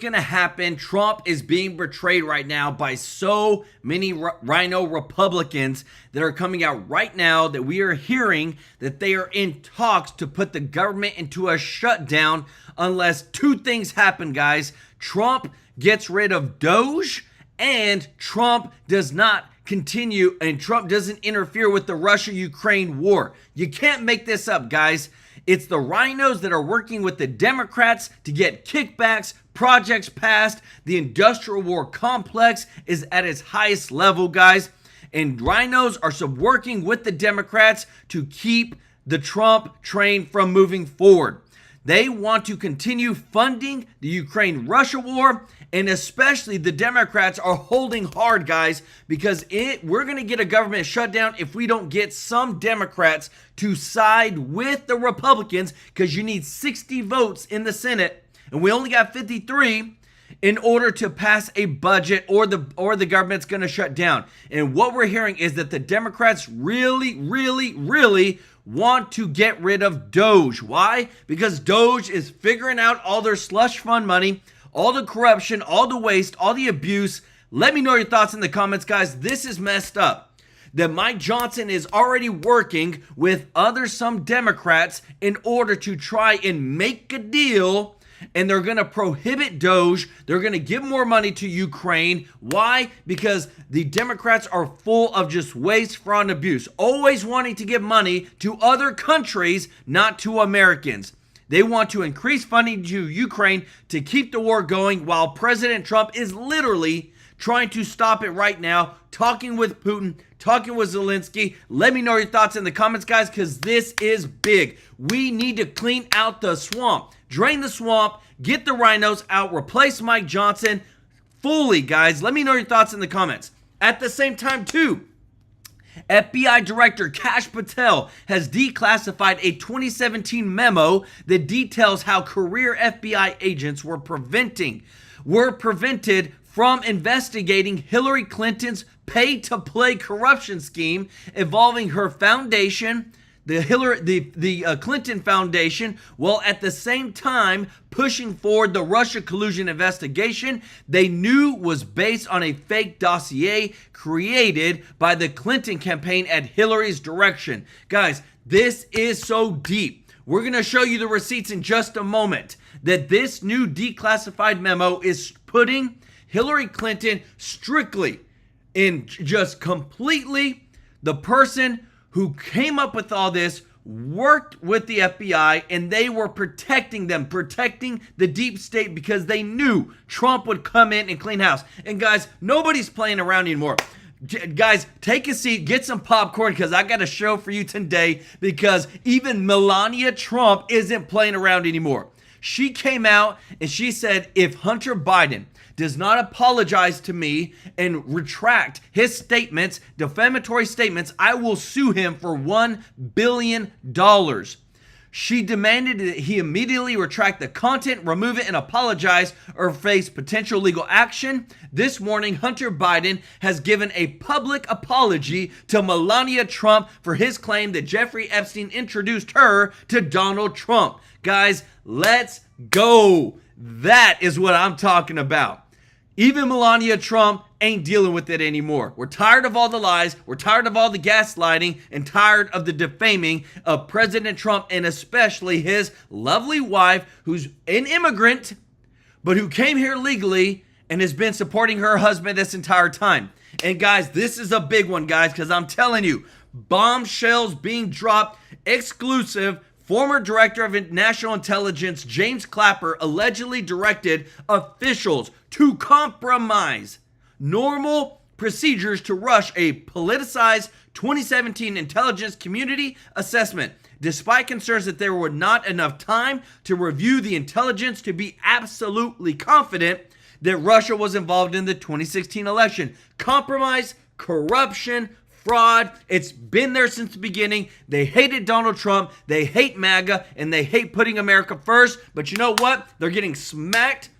going to happen. Trump is being betrayed right now by so many rhino Republicans that are coming out right now that we are hearing that they are in talks to put the government into a shutdown unless two things happen, guys. Trump gets rid of Doge and Trump does not continue and Trump doesn't interfere with the Russia-Ukraine war. You can't make this up, guys. It's the rhinos that are working with the Democrats to get kickbacks, projects passed. The industrial war complex is at its highest level, guys. And rhinos are working with the Democrats to keep the Trump train from moving forward. They want to continue funding the Ukraine-Russia war, and especially the Democrats are holding hard, guys, because we're going to get a government shutdown if we don't get some Democrats to side with the Republicans, because you need 60 votes in the Senate, and we only got 53 in order to pass a budget or the government's going to shut down. And what we're hearing is that the Democrats really want to get rid of Doge. Why? Because Doge is figuring out all their slush fund money, all the corruption, all the waste, all the abuse. Let me know your thoughts in the comments, guys. This is messed up. That Mike Johnson is already working with some Democrats in order to try and make a deal, and they're going to prohibit Doge. They're going to give more money to Ukraine. Why? Because the Democrats are full of just waste, fraud, and abuse, always wanting to give money to other countries, not to Americans. They want to increase funding to Ukraine to keep the war going, while President Trump is literally trying to stop it right now, talking with Putin, talking with Zelensky. Let me know your thoughts in the comments, guys, because this is big. We need to clean out the swamp, drain the swamp, get the rhinos out, replace Mike Johnson fully, guys. Let me know your thoughts in the comments. At the same time, too, FBI Director Kash Patel has declassified a 2017 memo that details how career FBI agents were prevented from investigating Hillary Clinton's pay-to-play corruption scheme involving her foundation, the Clinton Foundation, while at the same time pushing forward the Russia collusion investigation they knew was based on a fake dossier created by the Clinton campaign at Hillary's direction. Guys, this is so deep. We're going to show you the receipts in just a moment. That this new declassified memo is putting Hillary Clinton strictly in just completely the person who came up with all this, worked with the FBI, and they were protecting them, protecting the deep state, because they knew Trump would come in and clean house. And guys, nobody's playing around anymore. Guys, take a seat, get some popcorn, because I got a show for you today, because even Melania Trump isn't playing around anymore. She came out and she said, if Hunter Biden does not apologize to me and retract his statements, defamatory statements, I will sue him for $1 billion. She demanded that he immediately retract the content, remove it, and apologize or face potential legal action. This morning, Hunter Biden has given a public apology to Melania Trump for his claim that Jeffrey Epstein introduced her to Donald Trump. Guys, let's go. That is what I'm talking about. Even Melania Trump ain't dealing with it anymore. We're tired of all the lies. We're tired of all the gaslighting and tired of the defaming of President Trump, and especially his lovely wife, who's an immigrant, but who came here legally and has been supporting her husband this entire time. And guys, this is a big one, guys, because I'm telling you, bombshells being dropped, exclusive. Former Director of National Intelligence James Clapper allegedly directed officials to compromise normal procedures to rush a politicized 2017 intelligence community assessment, despite concerns that there were not enough time to review the intelligence to be absolutely confident that Russia was involved in the 2016 election. Compromise, corruption, fraud. It's been there since the beginning. They hated Donald Trump. They hate MAGA, and they hate putting America first. But you know what? They're getting smacked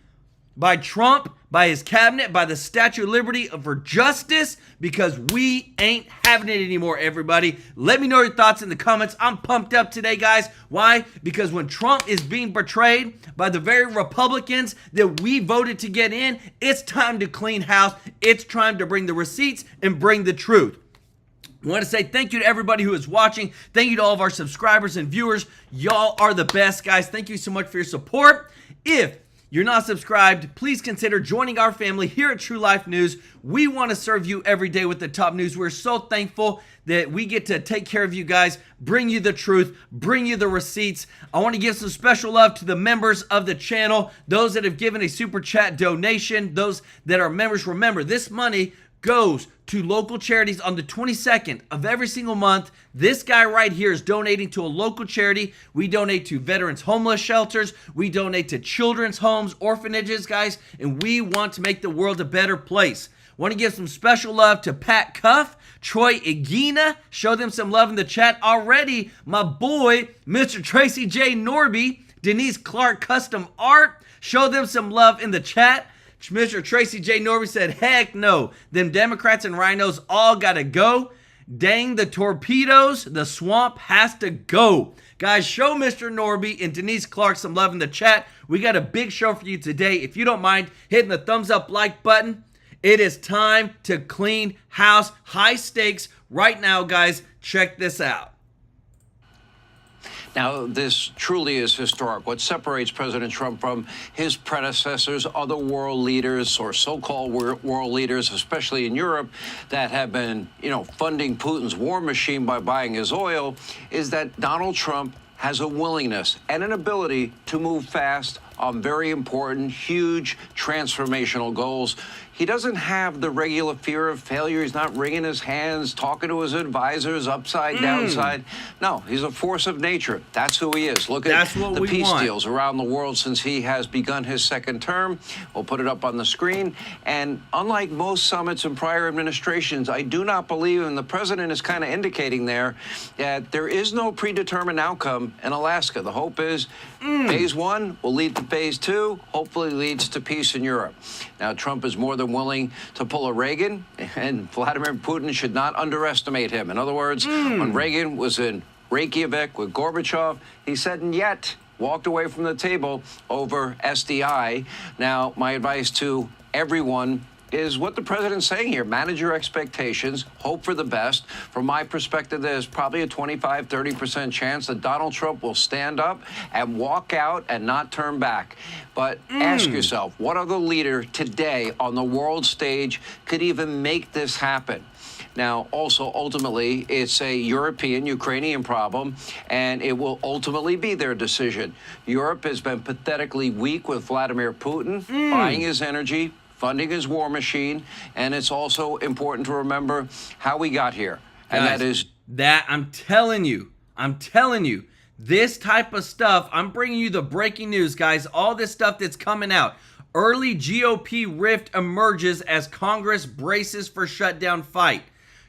by Trump, by his cabinet, by the Statue of Liberty for justice, because we ain't having it anymore, everybody. Let me know your thoughts in the comments. I'm pumped up today, guys. Why? Because when Trump is being betrayed by the very Republicans that we voted to get in, it's time to clean house. It's time to bring the receipts and bring the truth. I want to say thank you to everybody who is watching. Thank you to all of our subscribers and viewers. Y'all are the best, guys. Thank you so much for your support. If you're not subscribed, please consider joining our family here at TrueLife News. We want to serve you every day with the top news. We're so thankful that we get to take care of you guys, bring you the truth, bring you the receipts. I want to give some special love to the members of the channel, those that have given a super chat donation, those that are members. Remember, this money goes to local charities on the 22nd of every single month. This guy right here is donating to a local charity. We donate to veterans homeless shelters. We donate to children's homes, orphanages, guys, and we want to make the world a better place. Want to give some special love to Pat Cuff, Troy Egina. Show them some love in the chat already. My boy, Mr. Tracy J. Norby, Denise Clark Custom Art. Show them some love in the chat. Mr. Tracy J. Norby said, heck no. Them Democrats and rhinos all gotta go. Dang the torpedoes. The swamp has to go. Guys, show Mr. Norby and Denise Clark some love in the chat. We got a big show for you today. If you don't mind hitting the thumbs up like button, it is time to clean house. High stakes right now, guys. Check this out. Now, this truly is historic. What separates President Trump from his predecessors, other world leaders or so-called world leaders, especially in Europe, that have been, funding Putin's war machine by buying his oil, is that Donald Trump has a willingness and an ability to move fast on very important, huge, transformational goals. He doesn't have the regular fear of failure. He's not wringing his hands, talking to his advisors upside, downside. No, he's a force of nature. That's who he is. Look at the peace deals around the world since he has begun his second term. We'll put it up on the screen. And unlike most summits in prior administrations, I do not believe, and the president is kind of indicating there, that there is no predetermined outcome in Alaska. The hope is phase one will lead to phase two, hopefully leads to peace in Europe. Now, Trump is more than willing to pull a Reagan, and Vladimir Putin should not underestimate him. In other words, when Reagan was in Reykjavik with Gorbachev, he said, and yet walked away from the table over SDI. Now, my advice to everyone is what the president's saying here. Manage your expectations, hope for the best. From my perspective, there's probably a 25-30% chance that Donald Trump will stand up and walk out and not turn back. But ask yourself, what other leader today on the world stage could even make this happen? Now, also, ultimately, it's a European, Ukrainian problem, and it will ultimately be their decision. Europe has been pathetically weak with Vladimir Putin, buying his energy, funding his war machine, and it's also important to remember how we got here. And Guys, I'm telling you, this type of stuff, I'm bringing you the breaking news, guys, all this stuff that's coming out. Early GOP rift emerges as Congress braces for shutdown fight.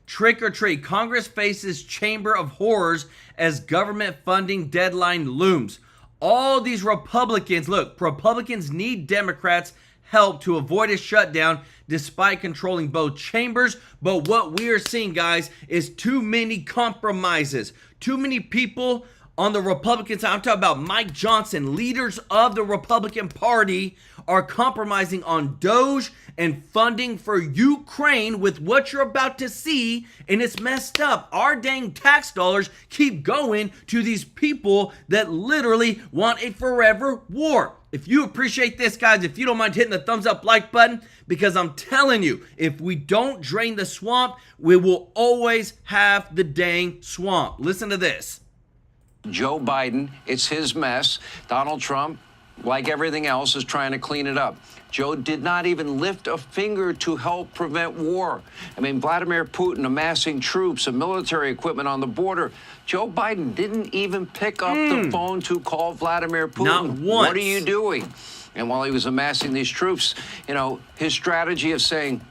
Trick or treat, Congress faces chamber of horrors as government funding deadline looms. All these Republicans, look, Republicans need Democrats' help to avoid a shutdown despite controlling both chambers. But what we are seeing, guys, is too many compromises. Too many people on the Republican side, I'm talking about Mike Johnson, leaders of the Republican Party, are compromising on Doge and funding for Ukraine with what you're about to see, and it's messed up. Our dang tax dollars keep going to these people that literally want a forever war. If you appreciate this, guys, if you don't mind hitting the thumbs up like button, because I'm telling you, if we don't drain the swamp, we will always have the dang swamp. Listen to this. Joe Biden, it's his mess. Donald Trump, like everything else, is trying to clean it up. Joe did not even lift a finger to help prevent war. I mean, Vladimir Putin amassing troops and military equipment on the border. Joe Biden didn't even pick up the phone to call Vladimir Putin. Not once. What are you doing? And while he was amassing these troops, his strategy of saying,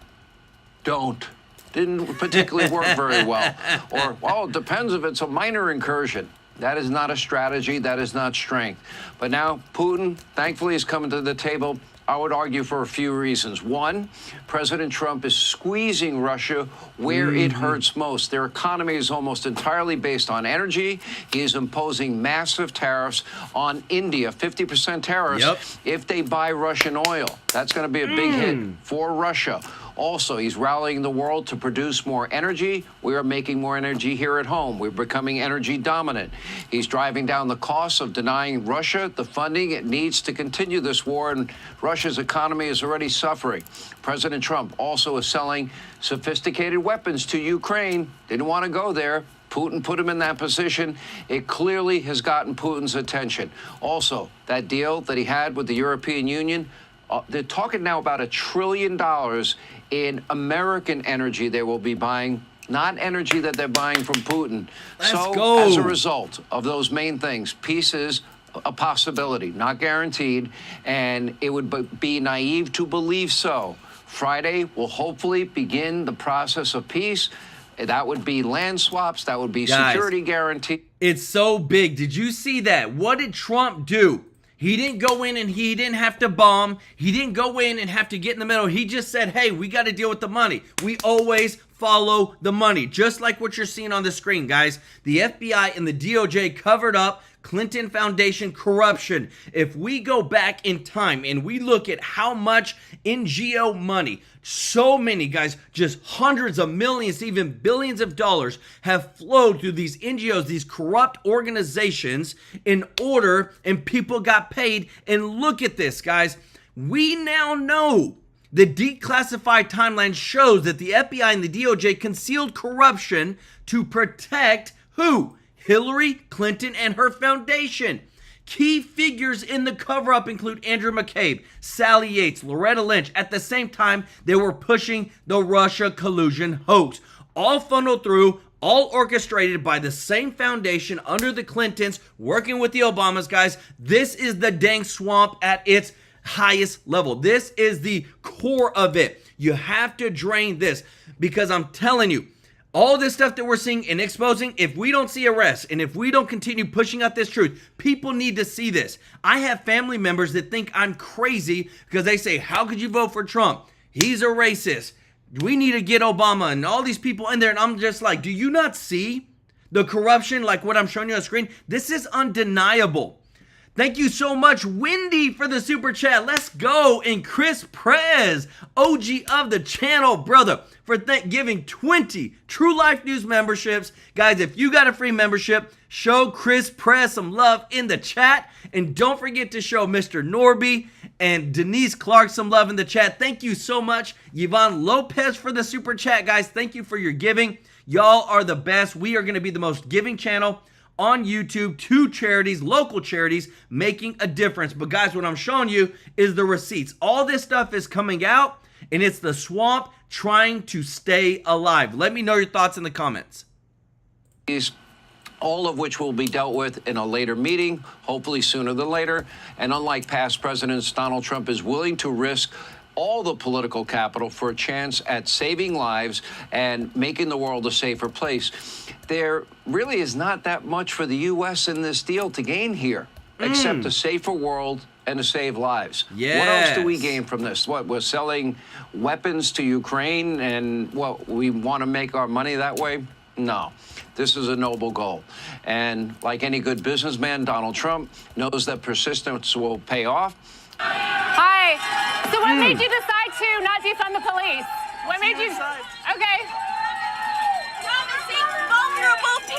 don't, didn't particularly work very well. Or, well, it depends if it's a minor incursion. That is not a strategy. That is not strength. But now Putin, thankfully, is coming to the table. I would argue for a few reasons. One, President Trump is squeezing Russia where it hurts most. Their economy is almost entirely based on energy. He is imposing massive tariffs on India, 50% tariffs if they buy Russian oil. That's going to be a big hit for Russia. Also, he's rallying the world to produce more energy. We are making more energy here at home. We're becoming energy dominant. He's driving down the costs of denying Russia the funding it needs to continue this war, and Russia's economy is already suffering. President Trump also is selling sophisticated weapons to Ukraine. Didn't want to go there. Putin put him in that position. It clearly has gotten Putin's attention. Also, that deal that he had with the European Union, they're talking now about $1 trillion in American energy they will be buying, not energy that they're buying from Putin. Let's so, go. as a result of those main things, peace is a possibility, not guaranteed, and it would be naive to believe so. Friday will hopefully begin the process of peace. That would be land swaps. That would be security guarantee. It's so big. Did you see that? What did Trump do? He didn't go in and he didn't have to bomb. He didn't go in and have to get in the middle. He just said, hey, we got to deal with the money. We always follow the money. Just like what you're seeing on the screen, guys. The FBI and the DOJ covered up Clinton Foundation corruption. If we go back in time and we look at how much NGO money, so many, guys, just hundreds of millions, even billions of dollars have flowed through these NGOs, these corrupt organizations in order, and people got paid. And look at this, guys. We now know the declassified timeline shows that the FBI and the DOJ concealed corruption to protect who? Hillary Clinton and her foundation. Key figures in the cover-up include Andrew McCabe, Sally Yates, Loretta Lynch. At the same time, they were pushing the Russia collusion hoax. All funneled through, all orchestrated by the same foundation under the Clintons, working with the Obamas, guys. This is the dang swamp at its highest level. This is the core of it. You have to drain this, because I'm telling you, all this stuff that we're seeing and exposing, if we don't see arrests and if we don't continue pushing out this truth, people need to see this. I have family members that think I'm crazy because they say, how could you vote for Trump? He's a racist. We need to get Obama and all these people in there. And I'm just like, do you not see the corruption like what I'm showing you on the screen? This is undeniable. Thank you so much, Wendy, for the super chat. Let's go. And Chris Prez, OG of the channel, brother, for giving 20 TrueLife News memberships. Guys, if you got a free membership, show Chris Prez some love in the chat. And don't forget to show Mr. Norby and Denise Clark some love in the chat. Thank you so much, Yvonne Lopez, for the super chat. Guys, thank you for your giving. Y'all are the best. We are going to be the most giving channel on YouTube to charities, local charities, making a difference. But guys, what I'm showing you is the receipts. All this stuff is coming out, and it's the swamp trying to stay alive. Let me know your thoughts in the comments. All of which will be dealt with in a later meeting, hopefully sooner than later. And unlike past presidents, Donald Trump is willing to risk all the political capital for a chance at saving lives and making the world a safer place. There really is not that much for the U.S. in this deal to gain here, except a safer world and to save lives. Yes. What else do we gain from this? What, we're selling weapons to Ukraine and what, we want to make our money that way? No. This is a noble goal. And like any good businessman, Donald Trump knows that persistence will pay off. Hi. So what made you decide to not defund the police? What made you? Okay. Promising vulnerable people.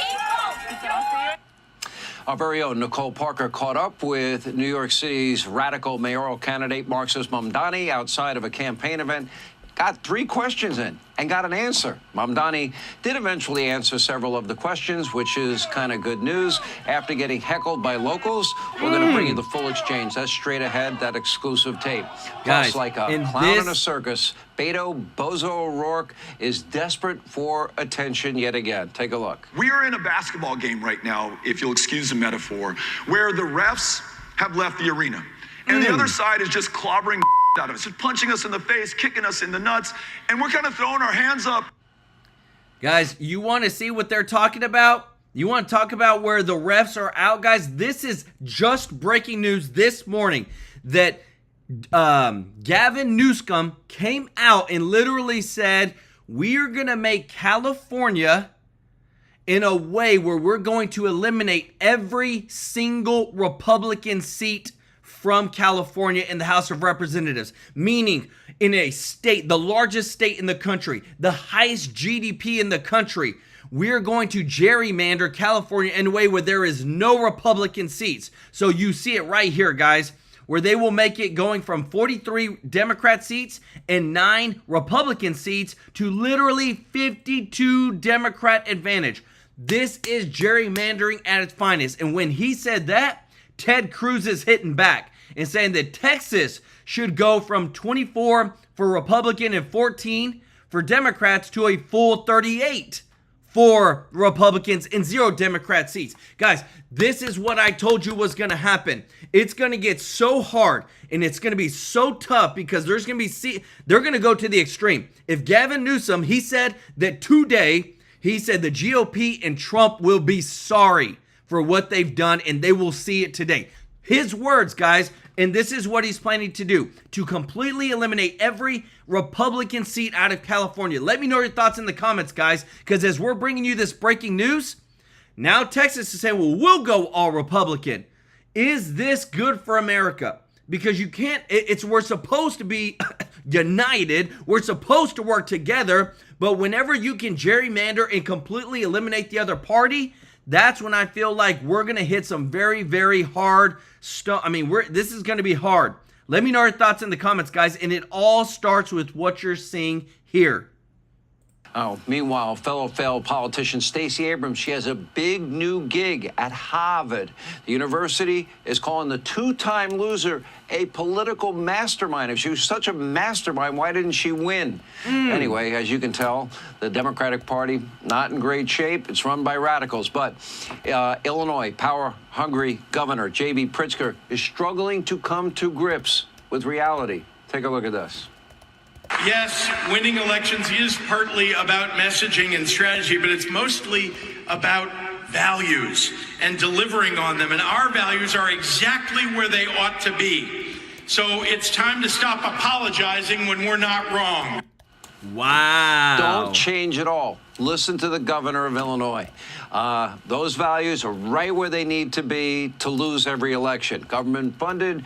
Our very own Nicole Parker caught up with New York City's radical mayoral candidate Marxist Mamdani outside of a campaign event. Got 3 questions in and got an answer. Mamdani did eventually answer several of the questions, which is kind of good news. After getting heckled by locals, we're going to bring you the full exchange. That's straight ahead, that exclusive tape. Guys, Plus, like a clown in a circus, Beto Bozo O'Rourke is desperate for attention yet again. Take a look. We are in a basketball game right now, if you'll excuse the metaphor, where the refs have left the arena. And the other side is just clobbering out of us, just punching us in the face, kicking us in the nuts, and we're kind of throwing our hands up. Guys, you want to see what they're talking about? You want to talk about where the refs are out? Guys, this is just breaking news this morning that Gavin Newsom came out and literally said, we're going to make California in a way where we're going to eliminate every single Republican seat from California in the House of Representatives, meaning in a state, the largest state in the country, the highest GDP in the country, we're going to gerrymander California in a way where there is no Republican seats. So you see it right here, guys, where they will make it going from 43 Democrat seats and 9 Republican seats to literally 52 Democrat advantage. This is gerrymandering at its finest. And when he said that, Ted Cruz is hitting back and saying that Texas should go from 24 for Republican and 14 for Democrats to a full 38 for Republicans and 0 Democrat seats. Guys, this is what I told you was going to happen. It's going to get so hard and it's going to be so tough because there's going to be they're going to go to the extreme. If Gavin Newsom, he said that today, he said the GOP and Trump will be sorry for what they've done and they will see it today. His words, guys, and this is what he's planning to do, to completely eliminate every Republican seat out of California. Let me know your thoughts in the comments, guys, because as we're bringing you this breaking news, now Texas is saying, well, we'll go all Republican. Is this good for America? Because you can't, we're supposed to be united. We're supposed to work together. But whenever you can gerrymander and completely eliminate the other party, that's when I feel like we're going to hit some very, very hard stuff. I mean, this is going to be hard. Let me know your thoughts in the comments, guys. And it all starts with what you're seeing here. Oh, meanwhile, fellow failed politician Stacey Abrams, she has a big new gig at Harvard. The university is calling the two-time loser a political mastermind. If she was such a mastermind, why didn't she win? Anyway, as you can tell, the Democratic Party, not in great shape. It's run by radicals. But Illinois power-hungry Governor J.B. Pritzker is struggling to come to grips with reality. Take a look at this. Yes, winning elections is partly about messaging and strategy, but it's mostly about values and delivering on them. And our values are exactly where they ought to be. So it's time to stop apologizing when we're not wrong. Wow. Don't change at all. Listen to the governor of Illinois. Those values are right where they need to be to lose every election. Government funded,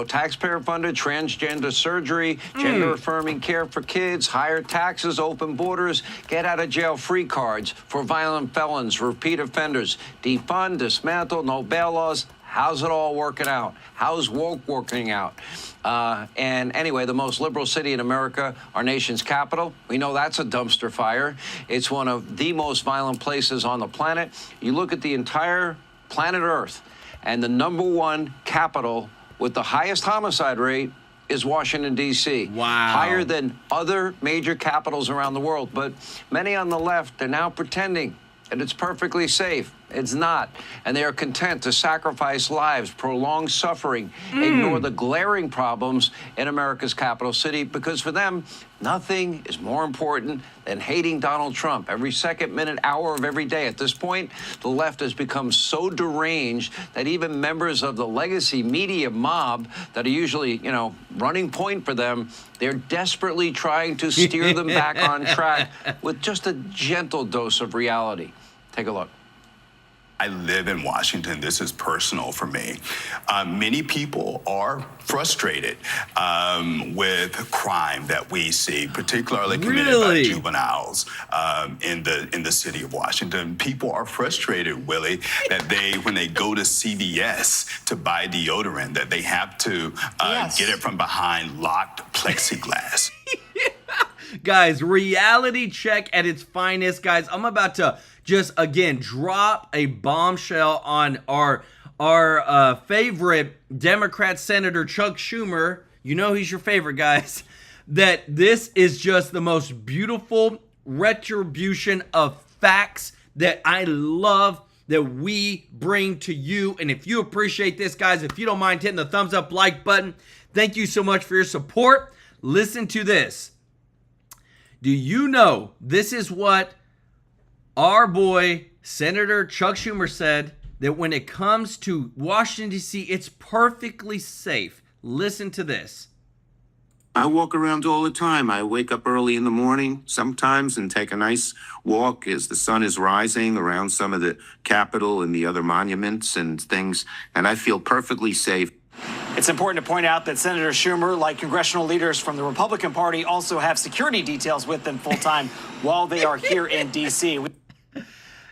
taxpayer funded, transgender surgery, gender affirming care for kids, higher taxes, open borders, get out of jail free cards for violent felons, repeat offenders, defund, dismantle, no bail laws. How's it all working out? How's woke working out? And anyway, the most liberal city in America, our nation's capital, we know that's a dumpster fire. It's one of the most violent places on the planet. You look at the entire planet Earth, and the #1 capital with the highest homicide rate is Washington, D.C. Wow. Higher than other major capitals around the world. But many on the left are now pretending and it's perfectly safe. It's not. And they are content to sacrifice lives, prolong suffering, ignore the glaring problems in America's capital city, because for them, nothing is more important than hating Donald Trump every second, minute, hour of every day. At this point, the left has become so deranged that even members of the legacy media mob that are usually, running point for them, they're desperately trying to steer them back on track with just a gentle dose of reality. Take a look. I live in Washington. This is personal for me. Many people are frustrated with crime that we see, particularly committed by juveniles in the city of Washington. People are frustrated, Willie, that when they go to CVS to buy deodorant, that they have to get it from behind locked plexiglass. Guys, reality check at its finest. Guys, I'm about to just, again, drop a bombshell on our favorite Democrat Senator Chuck Schumer. You know he's your favorite, guys. That this is just the most beautiful retribution of facts that I love that we bring to you. And if you appreciate this, guys, if you don't mind hitting the thumbs up like button, thank you so much for your support. Listen to this. Do you know this is what our boy Senator Chuck Schumer said, that when it comes to Washington, D.C., it's perfectly safe. Listen to this. I walk around all the time. I wake up early in the morning sometimes and take a nice walk as the sun is rising around some of the Capitol and the other monuments and things, and I feel perfectly safe. It's important to point out that Senator Schumer, like congressional leaders from the Republican Party, also have security details with them full-time while they are here in D.C.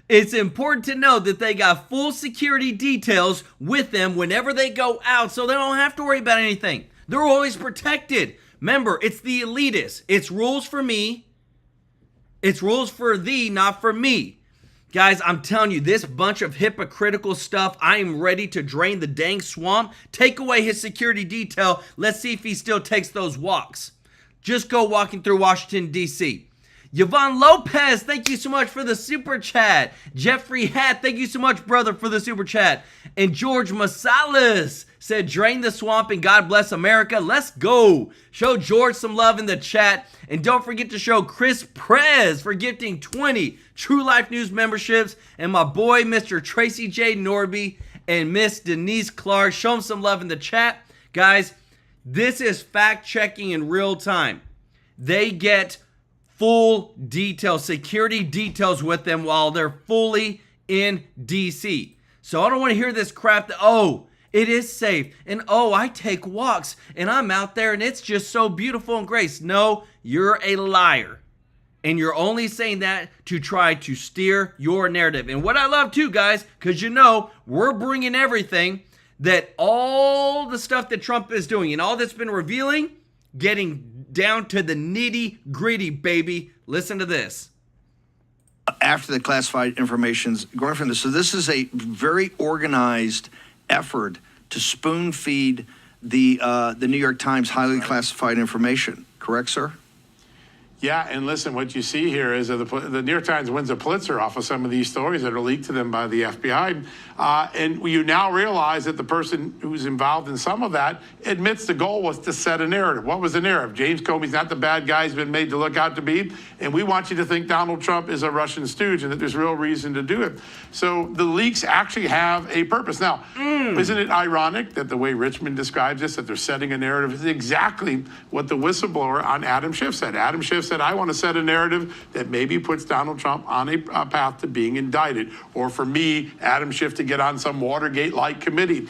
It's important to know that they got full security details with them whenever they go out, so they don't have to worry about anything. They're always protected. Remember, it's the elitists. It's rules for me. It's rules for thee, not for me. Guys, I'm telling you, this bunch of hypocritical stuff, I am ready to drain the dang swamp. Take away his security detail. Let's see if he still takes those walks. Just go walking through Washington, D.C. Yvonne Lopez, thank you so much for the super chat. Jeffrey Hatt, thank you so much, brother, for the super chat. And George Massalas said, drain the swamp and God bless America. Let's go. Show George some love in the chat. And don't forget to show Chris Prez for gifting 20 True Life News memberships. And my boy, Mr. Tracy J. Norby and Miss Denise Clark. Show them some love in the chat. Guys, this is fact checking in real time. They get full details, security details with them while they're fully in DC. So I don't want to hear this crap that, oh, it is safe, and oh, I take walks, and I'm out there, and it's just so beautiful and great. No, you're a liar. And you're only saying that to try to steer your narrative. And what I love too, guys, because you know, we're bringing everything that all the stuff that Trump is doing and all that's been revealing, getting down to the nitty gritty, baby. Listen to this. After the classified information's going from this. So this is a very organized effort to spoon feed the New York Times highly classified information. Correct, sir? Yeah, and listen, what you see here is that the New York Times wins a Pulitzer off of some of these stories that are leaked to them by the FBI. And you now realize that the person who's involved in some of that admits the goal was to set a narrative. What was the narrative? James Comey's not the bad guy he's been made to look out to be. And we want you to think Donald Trump is a Russian stooge and that there's real reason to do it. So the leaks actually have a purpose. Now, isn't it ironic that the way Richmond describes this, that they're setting a narrative, is exactly what the whistleblower on Adam Schiff said. Adam Schiff said, I want to set a narrative that maybe puts Donald Trump on a path to being indicted, or for me, Adam Schiff, to get on some Watergate-like committee.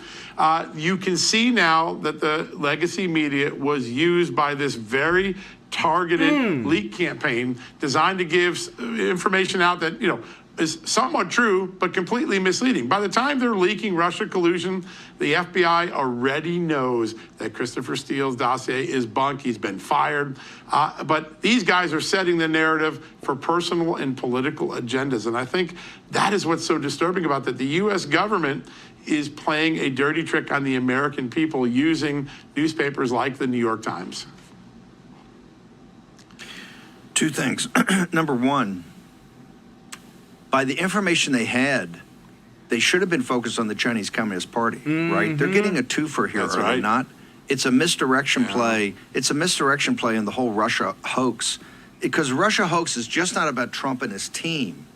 You can see now that the legacy media was used by this very targeted leak campaign designed to give information out that, you know, is somewhat true, but completely misleading. By the time they're leaking Russia collusion, the FBI already knows that Christopher Steele's dossier is bunk. He's been fired. But these guys are setting the narrative for personal and political agendas. And I think that is what's so disturbing about that. The U.S. government is playing a dirty trick on the American people using newspapers like the New York Times. Two things. Number one, by the information they had, they should have been focused on the Chinese Communist Party, right? They're getting a twofer here, That's are right. they not? It's a misdirection play. It's a misdirection play in the whole Russia hoax. Because Russia hoax is just not about Trump and his team.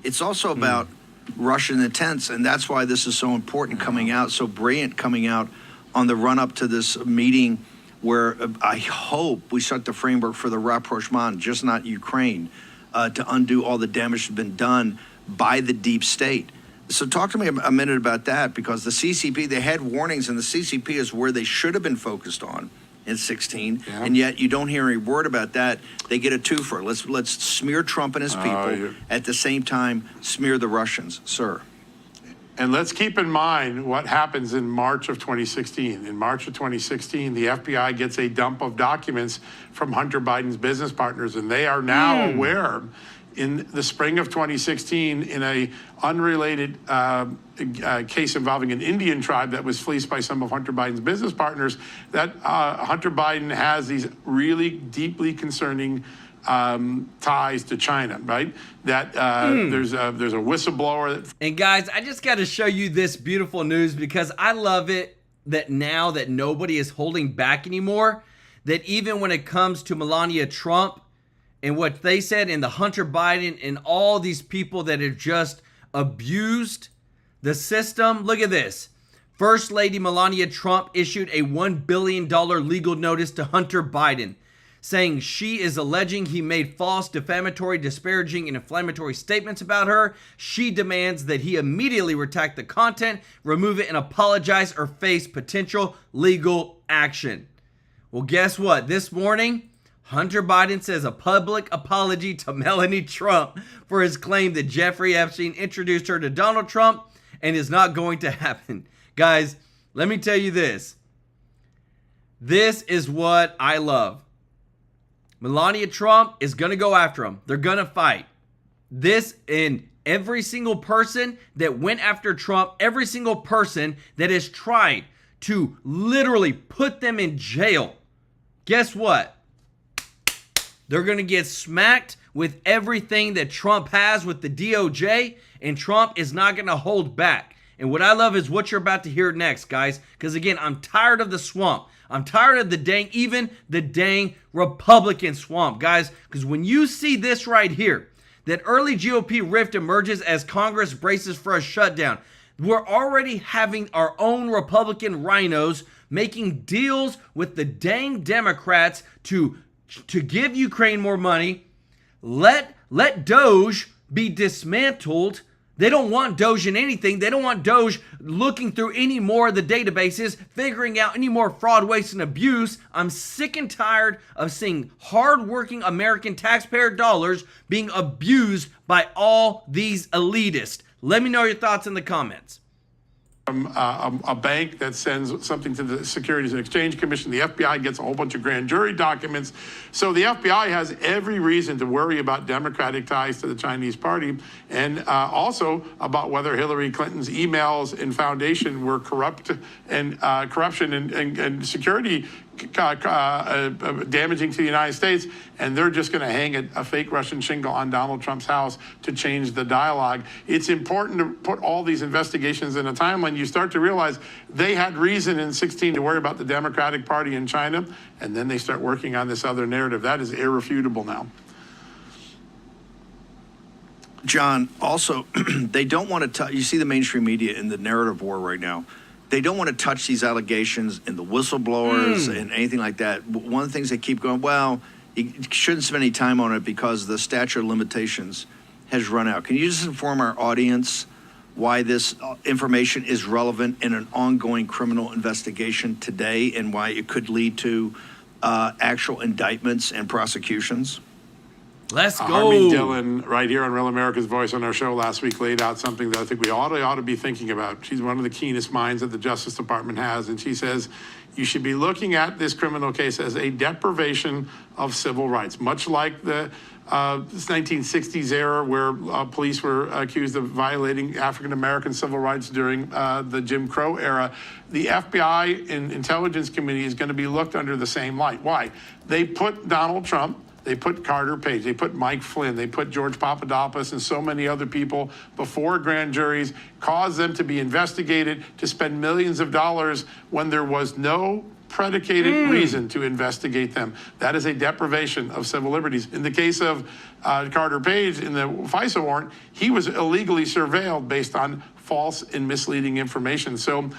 It's also about Russian intents, and that's why this is so important coming out, so brilliant coming out on the run-up to this meeting where I hope we set the framework for the rapprochement, just not Ukraine, to undo all the damage that's been done by the deep state. So talk to me a minute about that, because the CCP, they had warnings, and the CCP is where they should have been focused on in 16, and yet you don't hear any word about that. They get a twofer. Let's smear Trump and his people, at the same time smear the Russians, sir. And let's keep in mind what happens in March of 2016. In March of 2016, the FBI gets a dump of documents from Hunter Biden's business partners, and they are now aware in the spring of 2016, in a unrelated case involving an Indian tribe that was fleeced by some of Hunter Biden's business partners, that Hunter Biden has these really deeply concerning ties to China, right? That there's a whistleblower. And guys, I just got to show you this beautiful news, because I love it that now that nobody is holding back anymore, that even when it comes to Melania Trump and what they said, and the Hunter Biden and all these people that have just abused the system. Look at this. First Lady Melania Trump issued a $1 billion legal notice to Hunter Biden, saying she is alleging he made false, defamatory, disparaging, and inflammatory statements about her. She demands that he immediately retract the content, remove it, and apologize or face potential legal action. Well, guess what? This morning, Hunter Biden says a public apology to Melania Trump for his claim that Jeffrey Epstein introduced her to Donald Trump and is not going to happen. Guys, let me tell you this. This is what I love. Melania Trump is going to go after him. They're going to fight. This, and every single person that went after Trump, every single person that has tried to literally put them in jail, guess what? They're going to get smacked with everything that Trump has with the DOJ, and Trump is not going to hold back. And what I love is what you're about to hear next, guys, because again, I'm tired of the swamp. I'm tired of the dang Republican swamp, guys, because when you see this right here, that early GOP rift emerges as Congress braces for a shutdown. We're already having our own Republican rhinos making deals with the dang Democrats to give Ukraine more money. Let Doge be dismantled. They don't want Doge in anything. They don't want Doge looking through any more of the databases, figuring out any more fraud, waste, and abuse. I'm sick and tired of seeing hardworking American taxpayer dollars being abused by all these elitists. Let me know your thoughts in the comments. A bank that sends something to the Securities and Exchange Commission. The FBI gets a whole bunch of grand jury documents. So the FBI has every reason to worry about Democratic ties to the Chinese party, and also about whether Hillary Clinton's emails and foundation were corrupt and corruption and security damaging to the United States, and they're just going to hang a fake Russian shingle on Donald Trump's house to change the dialogue. It's important to put all these investigations in a timeline. You start to realize they had reason in 2016 to worry about the Democratic Party in China, and then they start working on this other narrative. That is irrefutable now. John, also, they don't want to you see the mainstream media in the narrative war right now. They don't want to touch these allegations and the whistleblowers and anything like that. One of the things they keep going, well, you shouldn't spend any time on it because the statute of limitations has run out. Can you just inform our audience why this information is relevant in an ongoing criminal investigation today and why it could lead to actual indictments and prosecutions? Let's go. Harvey Dillon, right here on Real America's Voice on our show last week, laid out something that I think we ought to be thinking about. She's one of the keenest minds that the Justice Department has, and she says you should be looking at this criminal case as a deprivation of civil rights, much like the 1960s era where police were accused of violating African-American civil rights during the Jim Crow era. The FBI and Intelligence Committee is going to be looked under the same light. Why? They put Donald Trump, they put Carter Page, they put Mike Flynn, they put George Papadopoulos and so many other people before grand juries, caused them to be investigated, to spend millions of dollars when there was no predicated reason to investigate them. That is a deprivation of civil liberties. In the case of Carter Page, in the FISA warrant, he was illegally surveilled based on false and misleading information. So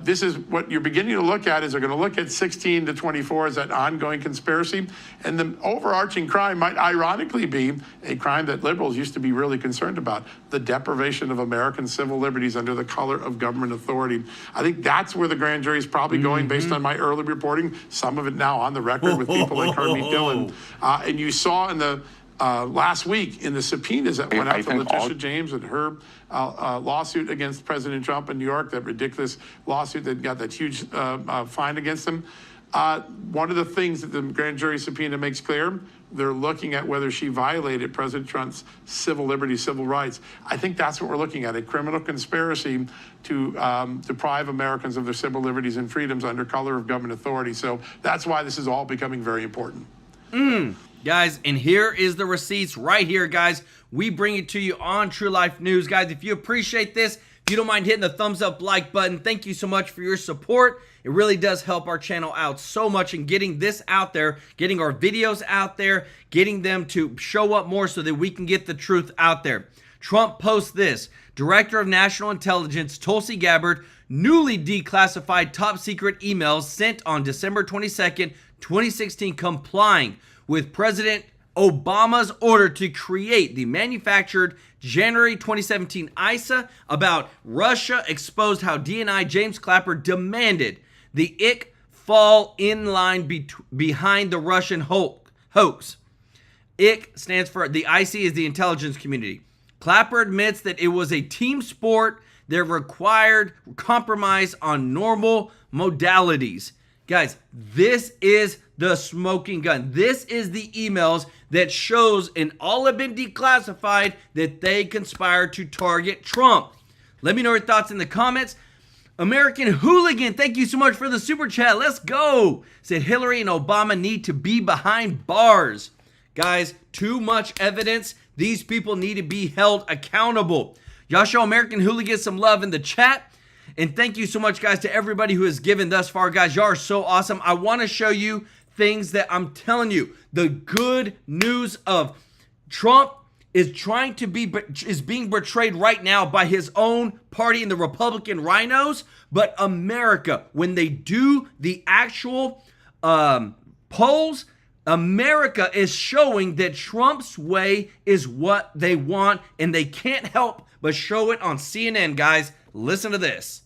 this is what you're beginning to look at, is they're going to look at 16 to 24 as that ongoing conspiracy. And the overarching crime might ironically be a crime that liberals used to be really concerned about, the deprivation of American civil liberties under the color of government authority. I think that's where the grand jury is probably going based on my early reporting, some of it now on the record with people like Harvey Dillon. And you saw in the last week in the subpoenas that went out to Letitia James and her lawsuit against President Trump in New York, that ridiculous lawsuit that got that huge fine against him. One of the things that the grand jury subpoena makes clear, they're looking at whether she violated President Trump's civil liberties, civil rights. I think that's what we're looking at, a criminal conspiracy to deprive Americans of their civil liberties and freedoms under color of government authority. So that's why this is all becoming very important. Guys, and here is the receipts right here, guys. We bring it to you on TrueLife News. Guys, if you appreciate this, if you don't mind hitting the thumbs up like button, thank you so much for your support. It really does help our channel out so much in getting this out there, getting our videos out there, getting them to show up more so that we can get the truth out there. Trump posts this: Director of National Intelligence Tulsi Gabbard newly declassified top secret emails sent on December 22nd, 2016, complying with President Obama's order to create the manufactured January 2017 ISA about Russia exposed how DNI James Clapper demanded the IC fall in line behind the Russian hoax. IC stands for, the IC is the intelligence community. Clapper admits that it was a team sport that required compromise on normal modalities. Guys, this is the smoking gun. This is the emails that shows, and all have been declassified, that they conspired to target Trump. Let me know your thoughts in the comments. American Hooligan, thank you so much for the super chat. Let's go. Said Hillary and Obama need to be behind bars. Guys, too much evidence. These people need to be held accountable. Y'all show American Hooligan some love in the chat. And thank you so much, guys, to everybody who has given thus far. Guys, y'all are so awesome. I want to show you things that I'm telling you. The good news of Trump is being betrayed right now by his own party and the Republican rhinos. But America, when they do the actual polls, America is showing that Trump's way is what they want, and they can't help but show it on CNN, guys. Listen to this.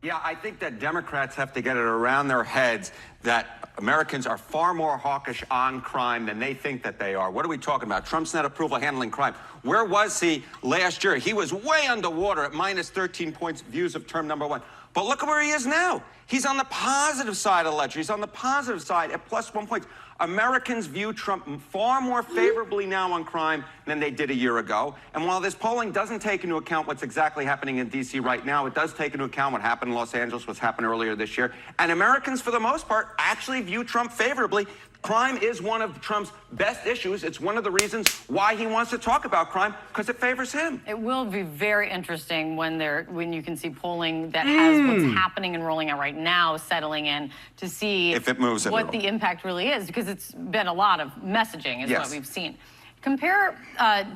Yeah, I think that Democrats have to get it around their heads that Americans are far more hawkish on crime than they think that they are. What are we talking about? Trump's net approval handling crime. Where was he last year? He was way underwater at minus 13 points views of term number one. But look at where he is now. He's on the positive side of the ledger. He's on the positive side at plus 1 point. Americans view Trump far more favorably now on crime than they did a year ago. And while this polling doesn't take into account what's exactly happening in D.C. right now, it does take into account what happened in Los Angeles, what's happened earlier this year. And Americans, for the most part, actually view Trump favorably. Crime is one of Trump's best issues. It's one of the reasons why he wants to talk about crime, because it favors him. It will be very interesting when you can see polling that has what's happening and rolling out right now settling in to see if it moves what the impact really is, because it's been a lot of messaging is what we've seen. Compare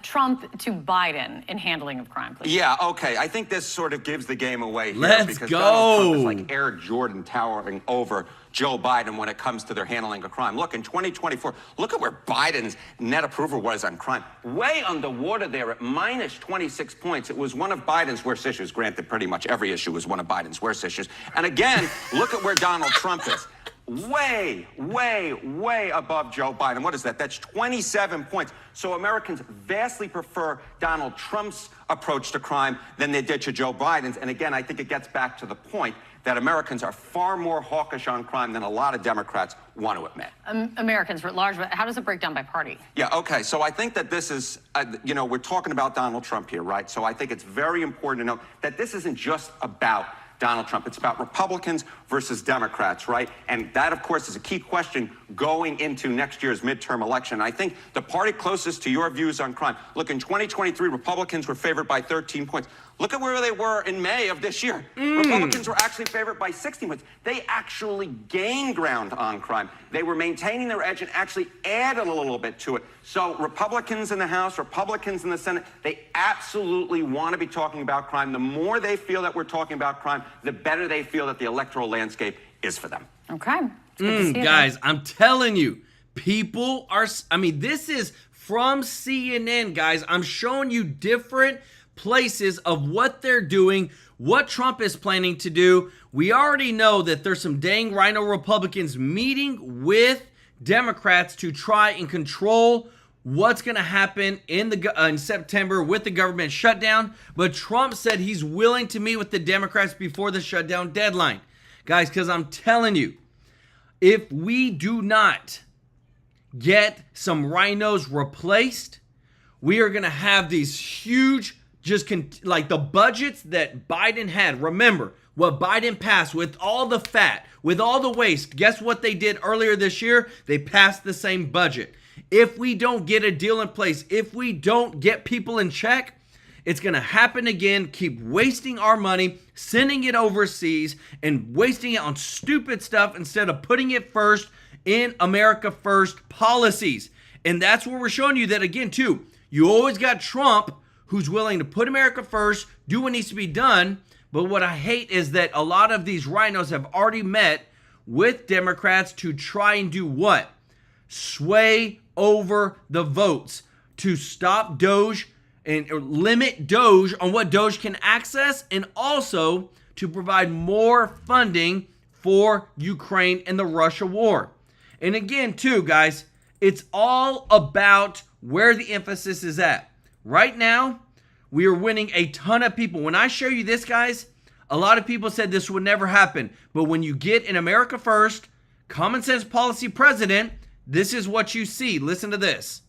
Trump to Biden in handling of crime, please. Yeah, okay. I think this sort of gives the game away here. Let's because go. Donald Trump is like Air Jordan towering over Joe Biden when it comes to their handling of crime. Look, in 2024, look at where Biden's net approval was on crime. Way underwater there at minus 26 points. It was one of Biden's worst issues. Granted, pretty much every issue was one of Biden's worst issues. And again, look at where Donald Trump is. Way, way, way above Joe Biden. What is that? That's 27 points. So Americans vastly prefer Donald Trump's approach to crime than they did to Joe Biden's. And again, I think it gets back to the point that Americans are far more hawkish on crime than a lot of Democrats want to admit. Americans writ large, but how does it break down by party? Yeah, okay. So I think that this is, we're talking about Donald Trump here, right? So I think it's very important to note that this isn't just about Donald Trump. It's about Republicans versus Democrats, right? And that, of course, is a key question going into next year's midterm election. I think the party closest to your views on crime, look, in 2023, Republicans were favored by 13 points. Look at where they were in May of this year. Republicans were actually favored by 16 points. They actually gained ground on crime. They were maintaining their edge and actually added a little bit to it. So Republicans in the House, Republicans in the Senate, they absolutely want to be talking about crime. The more they feel that we're talking about crime, the better they feel that the electoral landscape is for them. Okay. Good to see guys, I'm telling you, people are, this is from CNN, guys. I'm showing you different places of what they're doing, what Trump is planning to do. We already know that there's some dang rhino Republicans meeting with Democrats to try and control what's going to happen in September with the government shutdown. But Trump said he's willing to meet with the Democrats before the shutdown deadline. Guys, because I'm telling you, if we do not get some rhinos replaced, we are going to have these huge, like the budgets that Biden had. Remember what Biden passed with all the fat, with all the waste. Guess what they did earlier this year? They passed the same budget. If we don't get a deal in place, if we don't get people in check, it's going to happen again. Keep wasting our money, sending it overseas, and wasting it on stupid stuff instead of putting it first in America First policies. And that's where we're showing you that again, too. You always got Trump, who's willing to put America first, do what needs to be done, But what I hate is that a lot of these rhinos have already met with Democrats to try and do what? Sway over the votes to stop Doge and limit Doge on what Doge can access, and also to provide more funding for Ukraine and the Russia war. And again, too, guys, it's all about where the emphasis is at. Right now, we are winning a ton of people. When I show you this, guys, a lot of people said this would never happen. But when you get an America First, common sense policy president, this is what you see. Listen to this.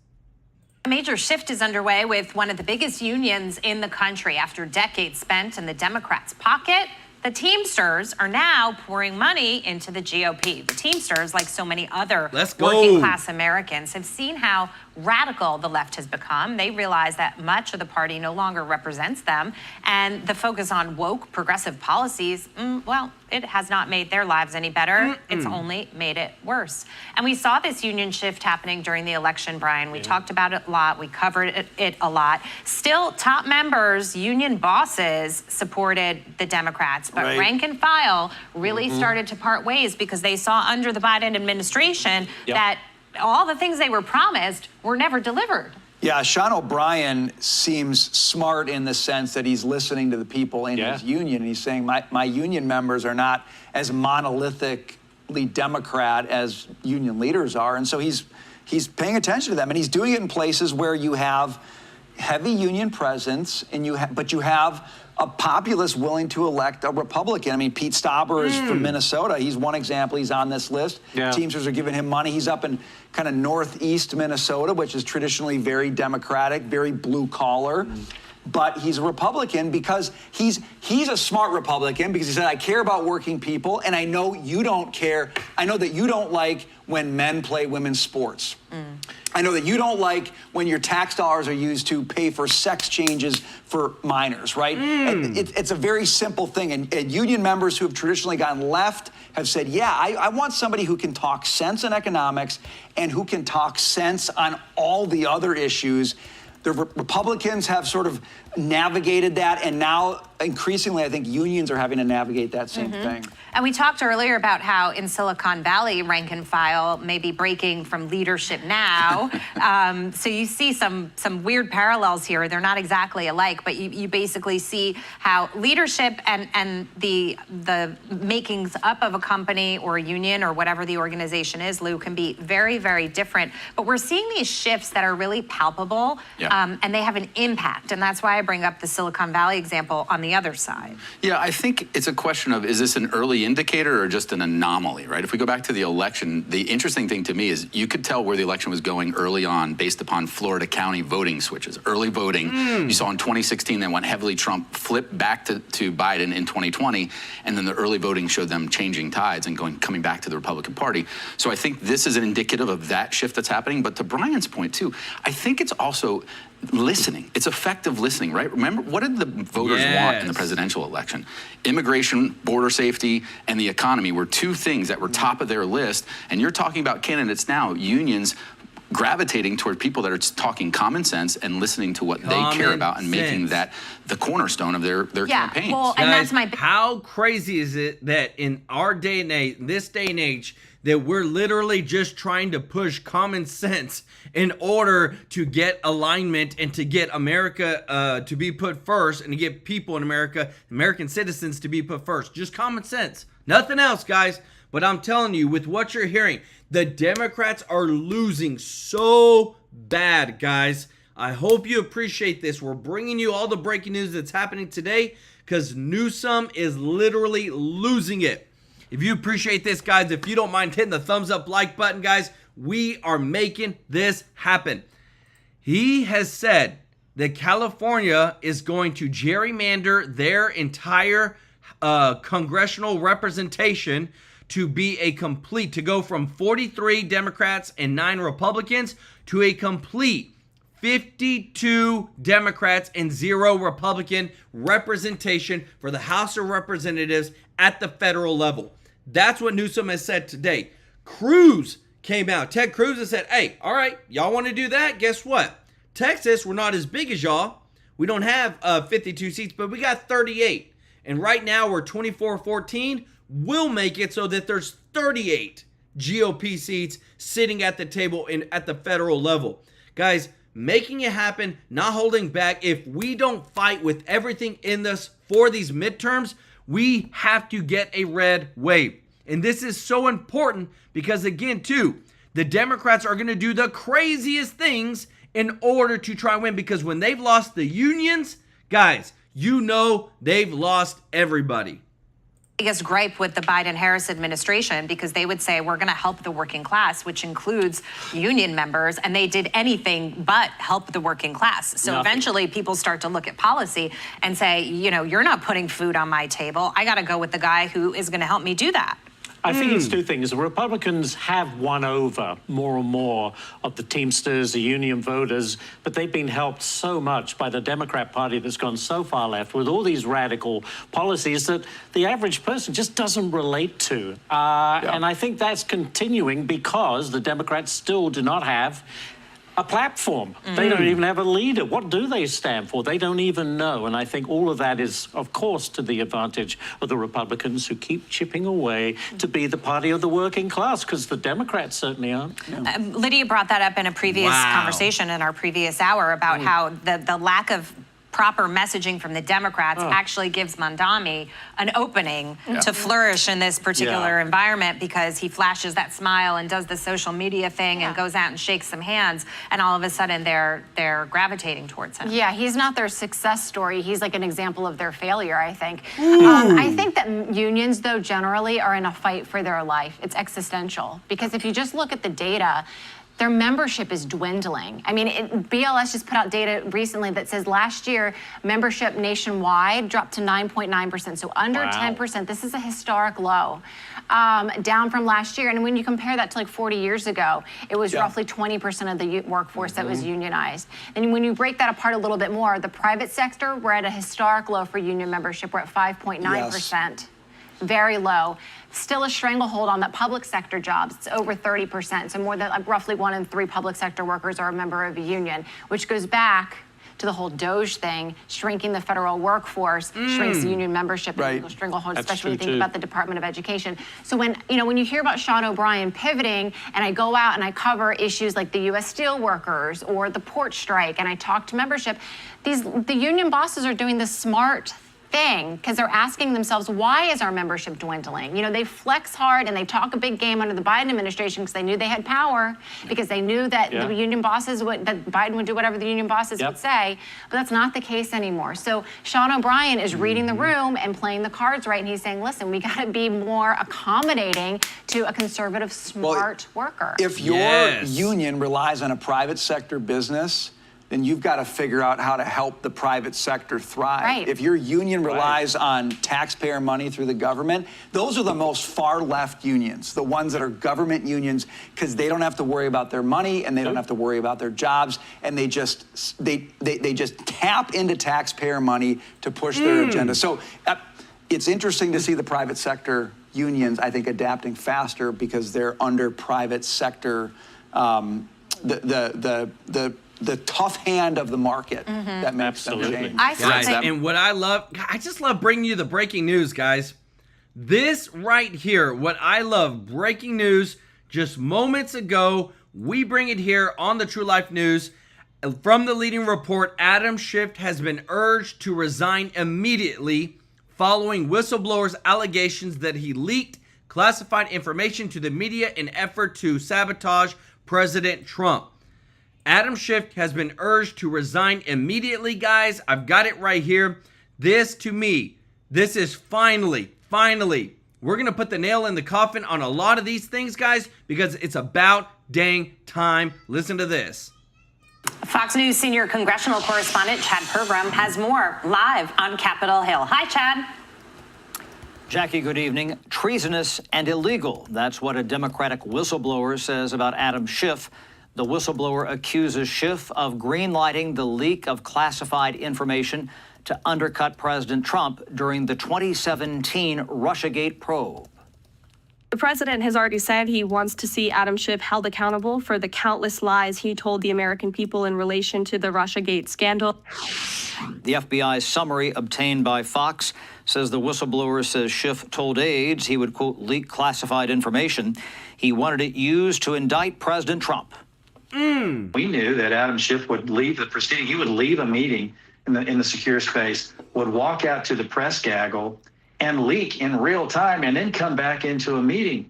A major shift is underway with one of the biggest unions in the country. After decades spent in the Democrats' pocket, the Teamsters are now pouring money into the GOP. The Teamsters, like so many other working class Americans, have seen how radical the left has become. They realize that much of the party no longer represents them, and the focus on woke progressive policies, well, it has not made their lives any better. It's only made it worse. And we saw this union shift happening during the election, Brian. We talked about it a lot. We covered it a lot. Still, top members, union bosses supported the Democrats, but rank and file really started to part ways because they saw under the Biden administration that all the things they were promised were never delivered. Yeah, Sean O'Brien seems smart in the sense that he's listening to the people in his union, and he's saying, my union members are not as monolithically Democrat as union leaders are, and so he's paying attention to them, and he's doing it in places where you have heavy union presence, and but you have a populace willing to elect a Republican. I mean, Pete Stauber is from Minnesota. He's one example. He's on this list. Teamsters are giving him money. He's up in kind of northeast Minnesota, which is traditionally very Democratic, very blue collar. But he's a Republican because he's a smart Republican because he said, I care about working people, and I know you don't care. I know that you don't like when men play women's sports. I know that you don't like when your tax dollars are used to pay for sex changes for minors, right? And it's a very simple thing. And union members who have traditionally gone left have said, yeah, I want somebody who can talk sense in economics and who can talk sense on all the other issues. The Republicans have sort of navigated that, and now increasingly I think unions are having to navigate that same thing. And we talked earlier about how in Silicon Valley, rank and file may be breaking from leadership now. So you see some weird parallels here. They're not exactly alike, but you basically see how leadership and the makings up of a company or a union or whatever the organization is, Lou, can be very, very different. But we're seeing these shifts that are really palpable, and they have an impact. And that's why I bring up the Silicon Valley example on the other side. Yeah, I think it's a question of, is this an early indicator or just an anomaly, right? If we go back to the election, the interesting thing to me is you could tell where the election was going early on based upon Florida County voting switches. Early voting, you saw in 2016, they went heavily Trump, flipped back to Biden in 2020, and then the early voting showed them changing tides and coming back to the Republican Party. So I think this is an indicative of that shift that's happening. But to Brian's point too, I think it's also listening. It's effective listening, right? Remember, what did the voters want in the presidential election? Immigration, border safety, and the economy were two things that were top of their list. And you're talking about candidates now, unions gravitating toward people that are talking common sense and listening to what they care about and making that the cornerstone of their campaigns. Well, and Guys, that's my how crazy is it that in our day and age, this day and age, that we're literally just trying to push common sense in order to get alignment and to get America to be put first, and to get people in America, American citizens, to be put first. Just common sense. Nothing else, guys. But I'm telling you, with what you're hearing, the Democrats are losing so bad, guys. I hope you appreciate this. We're bringing you all the breaking news that's happening today because Newsom is literally losing it. If you appreciate this, guys, if you don't mind hitting the thumbs up like button, guys, we are making this happen. He has said that California is going to gerrymander their entire congressional representation to be a complete, to go from 43 Democrats and 9 Republicans to a complete 52 Democrats and 0 Republican representation for the House of Representatives at the federal level. That's what Newsom has said today. Cruz came out. Ted Cruz has said, hey, all right, y'all want to do that? Guess what? Texas, we're not as big as y'all. We don't have 52 seats, but we got 38. And right now we're 24-14. We'll make it so that there's 38 GOP seats sitting at the table at the federal level. Guys, making it happen, not holding back. If we don't fight with everything in us for these midterms, we have to get a red wave. And this is so important because, again, too, the Democrats are going to do the craziest things in order to try and win, because when they've lost the unions, guys, you know they've lost everybody. Biggest gripe with the Biden-Harris administration, because they would say we're going to help the working class, which includes union members, and they did anything but help the working class. So eventually people start to look at policy and say, you know, you're not putting food on my table. I got to go with the guy who is going to help me do that. I think it's two things. The Republicans have won over more and more of the Teamsters, the union voters, but they've been helped so much by the Democrat Party that's gone so far left with all these radical policies that the average person just doesn't relate to. And I think that's continuing because the Democrats still do not have a platform. They don't even have a leader. What do they stand for? They don't even know. And I think all of that is, of course, to the advantage of the Republicans, who keep chipping away to be the party of the working class, because the Democrats certainly aren't. Lydia brought that up in a previous conversation in our previous hour about how the lack of proper messaging from the Democrats actually gives Mondami an opening to flourish in this particular environment, because he flashes that smile and does the social media thing and goes out and shakes some hands, and all of a sudden they're gravitating towards him. Yeah, he's not their success story. He's like an example of their failure, I think. I think that unions, though, generally are in a fight for their life. It's existential, because if you just look at the data, their membership is dwindling. I mean, BLS just put out data recently that says last year membership nationwide dropped to 9.9%, so under 10%. This is a historic low, down from last year. And when you compare that to like 40 years ago, it was roughly 20% of the workforce that was unionized. And when you break that apart a little bit more, the private sector, we're at a historic low for union membership. We're at 5.9%. Very low. Still a stranglehold on the public sector jobs. It's over 30%. So more than roughly 1 in 3 public sector workers are a member of a union, which goes back to the whole DOGE thing. Shrinking the federal workforce shrinks union membership and stranglehold, especially when you think about the Department of Education. So when you hear about Sean O'Brien pivoting, and I go out and I cover issues like the U.S. Steel Workers or the port strike, and I talk to membership, the union bosses are doing the smart thing, because they're asking themselves, why is our membership dwindling? You know, they flex hard and they talk a big game under the Biden administration because they knew they had power, because they knew that the union bosses that Biden would do whatever the union bosses would say, but that's not the case anymore. So Sean O'Brien is reading the room and playing the cards right, and he's saying, listen, we got to be more accommodating to a conservative, smart worker. If your union relies on a private sector business, then you've got to figure out how to help the private sector thrive. Right. If your union relies on taxpayer money through the government, those are the most far-left unions, the ones that are government unions, because they don't have to worry about their money and they don't have to worry about their jobs, and they just tap into taxpayer money to push their agenda. So it's interesting to see the private sector unions, I think, adapting faster because they're under private sector, the tough hand of the market that makes them change. And what I love, I just love bringing you the breaking news, guys. This right here, what I love, breaking news just moments ago. We bring it here on the TrueLife News. From the leading report, Adam Schiff has been urged to resign immediately following whistleblowers' allegations that he leaked classified information to the media in effort to sabotage President Trump. Adam Schiff has been urged to resign immediately, guys. I've got it right here. This, to me, this is finally, we're going to put the nail in the coffin on a lot of these things, guys, because it's about dang time. Listen to this. Fox News senior congressional correspondent Chad Pergram has more live on Capitol Hill. Hi, Chad. Jackie, good evening. Treasonous and illegal. That's what a Democratic whistleblower says about Adam Schiff. The whistleblower accuses Schiff of greenlighting the leak of classified information to undercut President Trump during the 2017 Russiagate probe. The president has already said he wants to see Adam Schiff held accountable for the countless lies he told the American people in relation to the Russiagate scandal. The FBI's summary obtained by Fox says the whistleblower says Schiff told aides he would, quote, leak classified information. He wanted it used to indict President Trump. We knew that Adam Schiff would leave the proceeding. He would leave a meeting in the secure space, would walk out to the press gaggle and leak in real time and then come back into a meeting.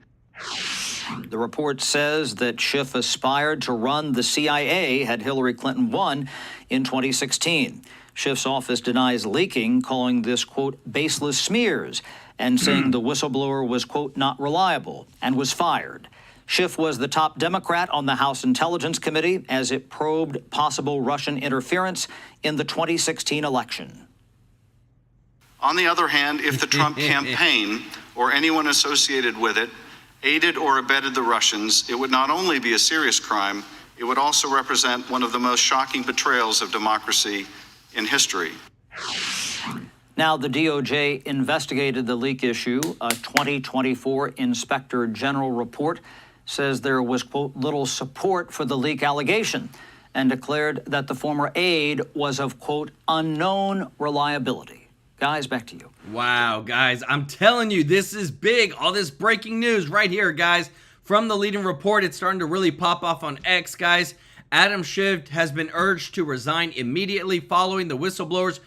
The report says that Schiff aspired to run the CIA had Hillary Clinton won in 2016. Schiff's office denies leaking, calling this, quote, baseless smears, and saying the whistleblower was, quote, not reliable and was fired. Schiff was the top Democrat on the House Intelligence Committee as it probed possible Russian interference in the 2016 election. On the other hand, if the Trump campaign or anyone associated with it aided or abetted the Russians, it would not only be a serious crime, it would also represent one of the most shocking betrayals of democracy in history. Now, the DOJ investigated the leak issue. A 2024 Inspector General report says there was, quote, little support for the leak allegation and declared that the former aide was of, quote, unknown reliability. Guys, back to you. Wow, guys, I'm telling you, this is big. All this breaking news right here, guys. From the leading report, it's starting to really pop off on X, guys. Adam Schiff has been urged to resign immediately following the whistleblower's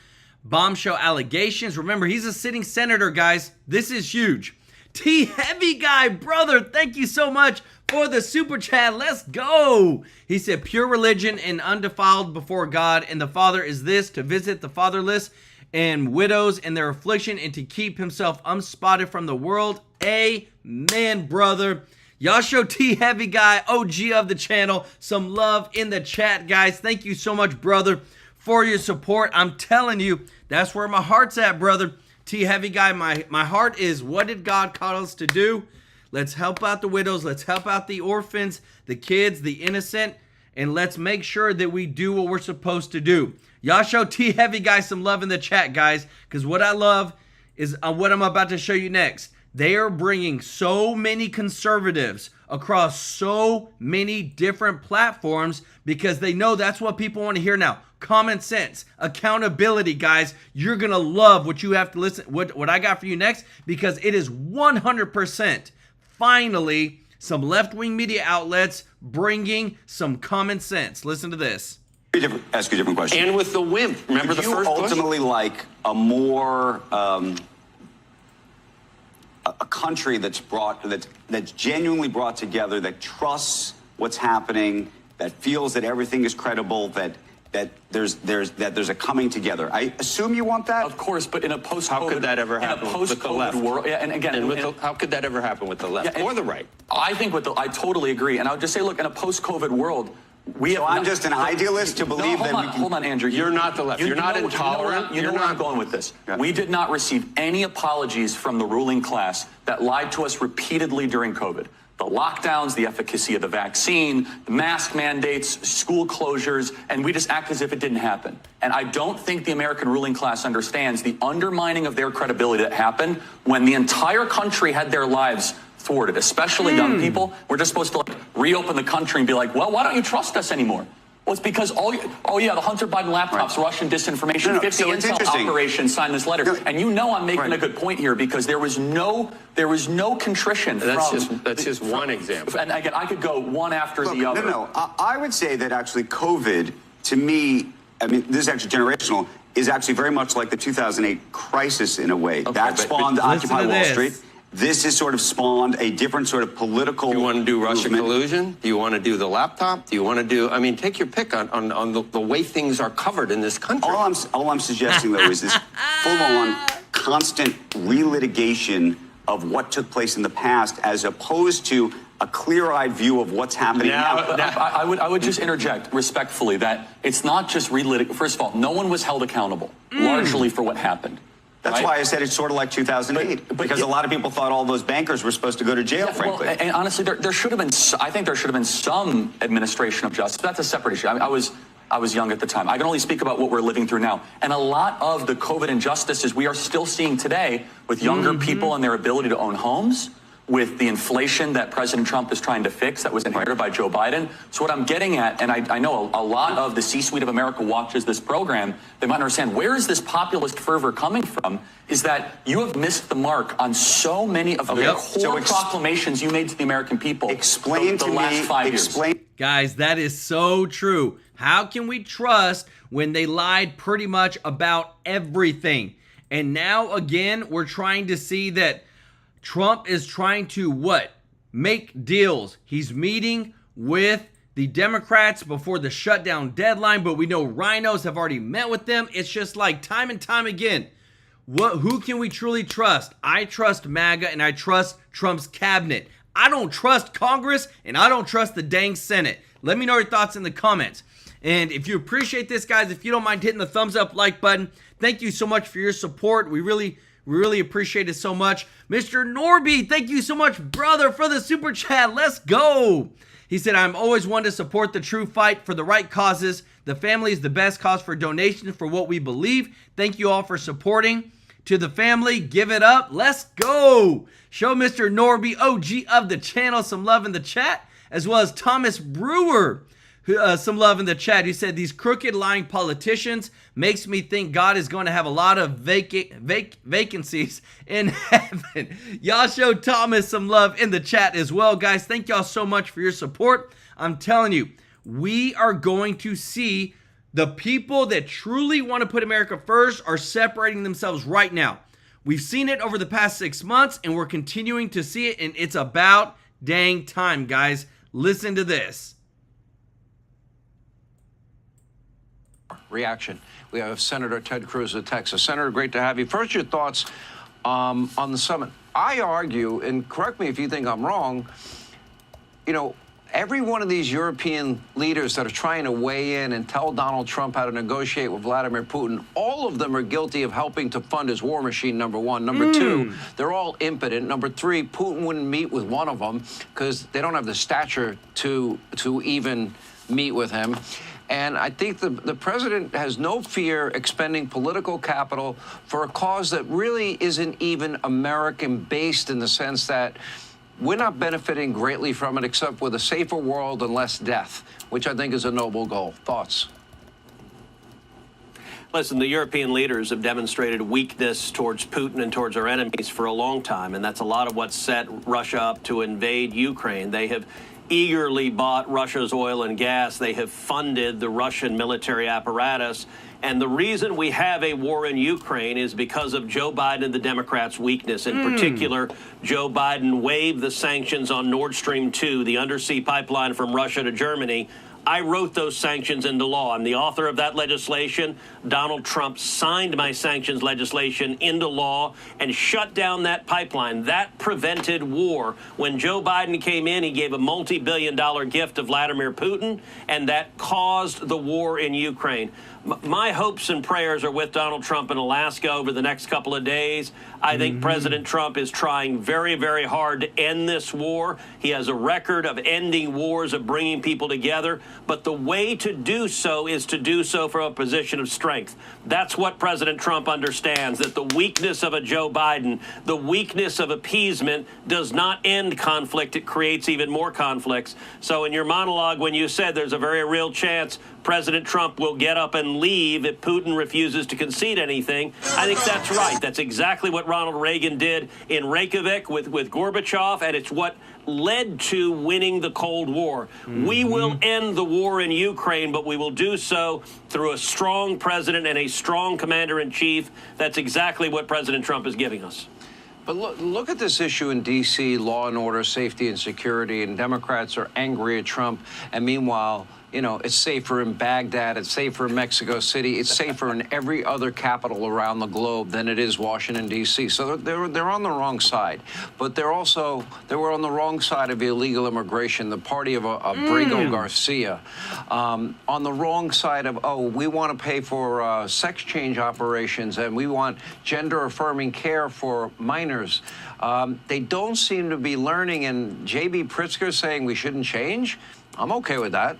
bombshell allegations. Remember, he's a sitting senator, guys. This is huge. T Heavy Guy, brother, thank you so much for the super chat. Let's go. He said, pure religion and undefiled before God and the Father is this, to visit the fatherless and widows in their affliction and to keep himself unspotted from the world. Amen, brother. Y'all show T Heavy Guy, OG of the channel, some love in the chat, guys. Thank you so much, brother, for your support. I'm telling you, that's where my heart's at, brother. T Heavy Guy, my heart is, what did God call us to do? Let's help out the widows. Let's help out the orphans, the kids, the innocent, and let's make sure that we do what we're supposed to do. Y'all show T Heavy Guy some love in the chat, guys, because what I love is what I'm about to show you next. They are bringing so many conservatives across so many different platforms because they know that's what people want to hear now. Common sense, accountability, guys. You're going to love what you have to listen, what I got for you next, because it is 100% finally some left-wing media outlets bringing some common sense. Listen to this. Ask a different question. And with the wimp, remember the first question? Ultimately like a more a country that's genuinely brought together, that trusts what's happening, that feels that everything is credible, that there's a coming together. I assume you want that? Of course, but in a post-COVID, how could that ever happen with the left? World, yeah, and again, how could that ever happen with the left or the right? I think I totally agree, and I would just say, look, in a post-COVID world, I'm just an idealist to believe that we can... Hold on, Andrew. You're not the left. You're not intolerant. You know where I'm going with this. Yeah. We did not receive any apologies from the ruling class that lied to us repeatedly during COVID. The lockdowns, the efficacy of the vaccine, the mask mandates, school closures, and we just act as if it didn't happen. And I don't think the American ruling class understands the undermining of their credibility that happened when the entire country had their lives thwarted, especially young people. We're just supposed to reopen the country and be like, well, why don't you trust us anymore? Well, it's because the Hunter Biden laptops, Russian disinformation, 50 intel operations signed this letter. And you know I'm making a good point here because there was no contrition. That's just one example. And again, I could go one after the other. No. I would say that actually COVID, to me, I mean, this is actually generational, is actually very much like the 2008 crisis in a way. Okay, that spawned Occupy Wall Street. This has sort of spawned a different sort of political. Do you want to do Russian collusion? Do you want to do the laptop? Do you want to do? I mean, take your pick on the way things are covered in this country. All I'm suggesting though is this full-on, constant relitigation of what took place in the past, as opposed to a clear-eyed view of what's happening now. I would just interject respectfully that it's not just First of all, no one was held accountable largely for what happened. That's why I said it's sort of like 2008, because a lot of people thought all those bankers were supposed to go to jail, frankly. Well, and honestly, there should have been, I think there should have been some administration of justice. That's a separate issue. I mean, I was young at the time. I can only speak about what we're living through now. And a lot of the COVID injustices we are still seeing today with younger people and their ability to own homes, with the inflation that President Trump is trying to fix that was inherited by Joe Biden. So what I'm getting at, and I know a lot of the C-suite of America watches this program, they might understand where is this populist fervor coming from, is that you have missed the mark on so many of the core proclamations you made to the American people. Explain the to last me, 5 years. Guys, that is so true. How can we trust when they lied pretty much about everything? And now, again, we're trying to see that Trump is trying to, what? Make deals. He's meeting with the Democrats before the shutdown deadline, but we know rhinos have already met with them. It's just like time and time again. Who can we truly trust? I trust MAGA and I trust Trump's cabinet. I don't trust Congress and I don't trust the dang Senate. Let me know your thoughts in the comments. And if you appreciate this, guys, if you don't mind hitting the thumbs up like button, thank you so much for your support. We really appreciate it so much. Mr. Norby, thank you so much, brother, for the super chat. Let's go. He said, I'm always one to support the true fight for the right causes. The family is the best cause for donations for what we believe. Thank you all for supporting. To the family, give it up. Let's go. Show Mr. Norby, OG of the channel, some love in the chat, as well as Thomas Brewer, some love in the chat, who said, these crooked, lying politicians makes me think God is going to have a lot of vacancies in heaven. Y'all show Thomas some love in the chat as well, guys. Thank y'all so much for your support. I'm telling you, we are going to see the people that truly want to put America first are separating themselves right now. We've seen it over the past 6 months, and we're continuing to see it, and it's about dang time, guys. Listen to this. Reaction. We have Senator Ted Cruz of Texas. Senator, great to have you. First, your thoughts on the summit. I argue, and correct me if you think I'm wrong, you know, every one of these European leaders that are trying to weigh in and tell Donald Trump how to negotiate with Vladimir Putin, all of them are guilty of helping to fund his war machine, number one. Number two, they're all impotent. Number three, Putin wouldn't meet with one of them because they don't have the stature to even meet with him. And I think the president has no fear expending political capital for a cause that really isn't even American-based, in the sense that we're not benefiting greatly from it except with a safer world and less death, which I think is a noble goal. Thoughts? Listen, the European leaders have demonstrated weakness towards Putin and towards our enemies for a long time, and that's a lot of what set Russia up to invade Ukraine. They have eagerly bought Russia's oil and gas. They have funded the Russian military apparatus. And the reason we have a war in Ukraine is because of Joe Biden and the Democrats' weakness. In particular, Joe Biden waived the sanctions on Nord Stream 2, the undersea pipeline from Russia to Germany. I wrote those sanctions into law. I'm the author of that legislation. Donald Trump signed my sanctions legislation into law and shut down that pipeline. That prevented war. When Joe Biden came in, he gave a multi-billion-dollar gift to Vladimir Putin, and that caused the war in Ukraine. My hopes and prayers are with Donald Trump in Alaska over the next couple of days. I think President Trump is trying very, very hard to end this war. He has a record of ending wars, of bringing people together. But the way to do so is to do so from a position of strength. That's what President Trump understands, that the weakness of a Joe Biden, the weakness of appeasement does not end conflict. It creates even more conflicts. So in your monologue, when you said there's a very real chance President Trump will get up and leave if Putin refuses to concede anything, I think that's right. That's exactly what Ronald Reagan did in Reykjavik with Gorbachev, and it's what led to winning the Cold War. We will end the war in Ukraine, but we will do so through a strong president and a strong commander-in-chief. That's exactly what President Trump is giving us. But look at this issue in D.C., law and order, safety and security, and Democrats are angry at Trump. And meanwhile, you know, it's safer in Baghdad, it's safer in Mexico City, it's safer in every other capital around the globe than it is Washington, D.C. So they're on the wrong side. But they were on the wrong side of illegal immigration, the party of Abrego Garcia. On the wrong side of, we want to pay for sex change operations and we want gender-affirming care for minors. They don't seem to be learning, and J.B. Pritzker saying we shouldn't change? I'm okay with that.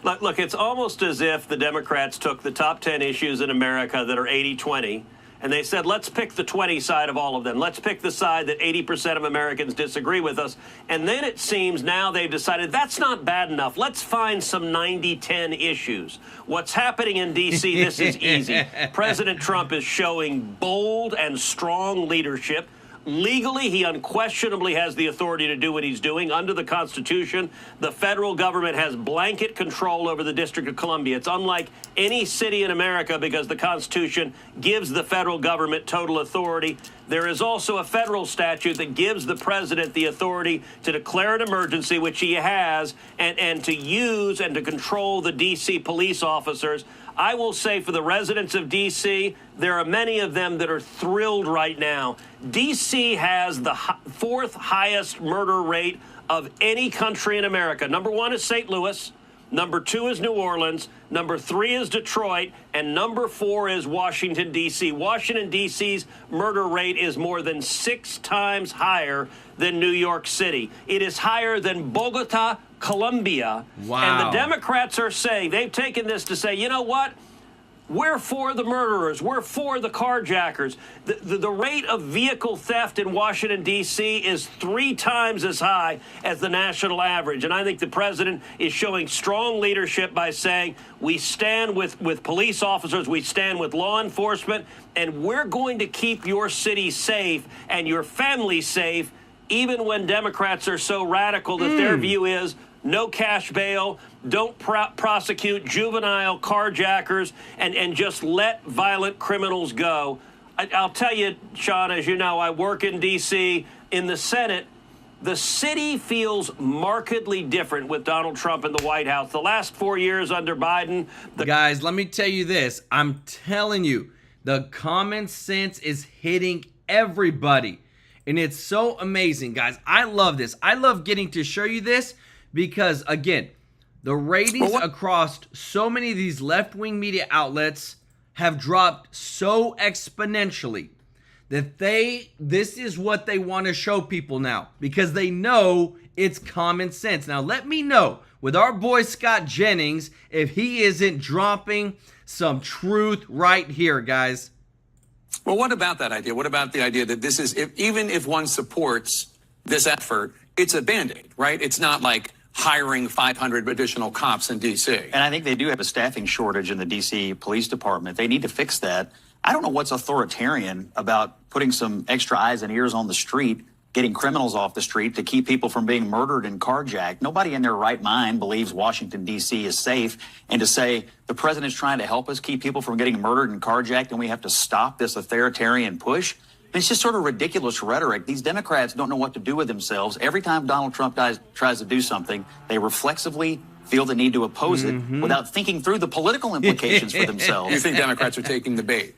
Look, it's almost as if the Democrats took the top 10 issues in America that are 80-20 and they said, let's pick the 20 side of all of them. Let's pick the side that 80% of Americans disagree with us. And then it seems now they've decided that's not bad enough. Let's find some 90-10 issues. What's happening in D.C., this is easy. President Trump is showing bold and strong leadership. Legally, he unquestionably has the authority to do what he's doing. Under the Constitution, the federal government has blanket control over the District of Columbia. It's unlike any city in America because the Constitution gives the federal government total authority. There is also a federal statute that gives the president the authority to declare an emergency, which he has, and to use and to control the D.C. police officers. I will say for the residents of D.C., there are many of them that are thrilled right now. D.C. has the fourth highest murder rate of any country in America. Number 1 is St. Louis. Number 2 is New Orleans. Number 3 is Detroit. And number 4 is Washington, D.C. Washington, D.C.'s murder rate is more than 6 times higher than New York City. It is higher than Bogota, Colombia. Wow. And the Democrats are saying, they've taken this to say, you know what? We're for the murderers. We're for the carjackers. The rate of vehicle theft in Washington, D.C. is 3 times as high as the national average. And I think the president is showing strong leadership by saying we stand with police officers, we stand with law enforcement, and we're going to keep your city safe and your family safe, even when Democrats are so radical that their view is no cash bail, don't prosecute juvenile carjackers, and just let violent criminals go. I'll tell you, Sean, as you know, I work in D.C. in the Senate. The city feels markedly different with Donald Trump in the White House. The last 4 years under Biden. Guys, let me tell you this. I'm telling you, the common sense is hitting everybody. And it's so amazing, guys. I love this. I love getting to show you this because, again, the ratings across so many of these left-wing media outlets have dropped so exponentially that this is what they want to show people now because they know it's common sense. Now, let me know with our boy Scott Jennings if he isn't dropping some truth right here, guys. Well, what about that idea? What about the idea that this is, even if one supports this effort, it's a Band-Aid, right? It's not like hiring 500 additional cops in D.C. And I think they do have a staffing shortage in the D.C. Police Department. They need to fix that. I don't know what's authoritarian about putting some extra eyes and ears on the street, getting criminals off the street to keep people from being murdered and carjacked. Nobody in their right mind believes Washington, D.C. is safe. And to say the president's trying to help us keep people from getting murdered and carjacked and we have to stop this authoritarian push, it's just sort of ridiculous rhetoric. These Democrats don't know what to do with themselves. Every time Donald Trump tries to do something, they reflexively feel the need to oppose it without thinking through the political implications for themselves. You think Democrats are taking the bait?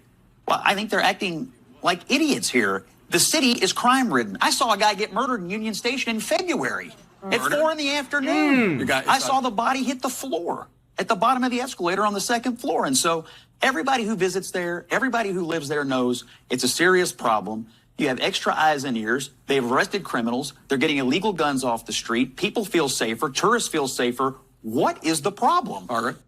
Well, I think they're acting like idiots here. The city is crime-ridden. I saw a guy get murdered in Union Station in February at 4 in the afternoon. I saw the body hit the floor at the bottom of the escalator on the 2nd floor. And so everybody who visits there, everybody who lives there knows it's a serious problem. You have extra eyes and ears. They've arrested criminals. They're getting illegal guns off the street. People feel safer. Tourists feel safer. What is the problem?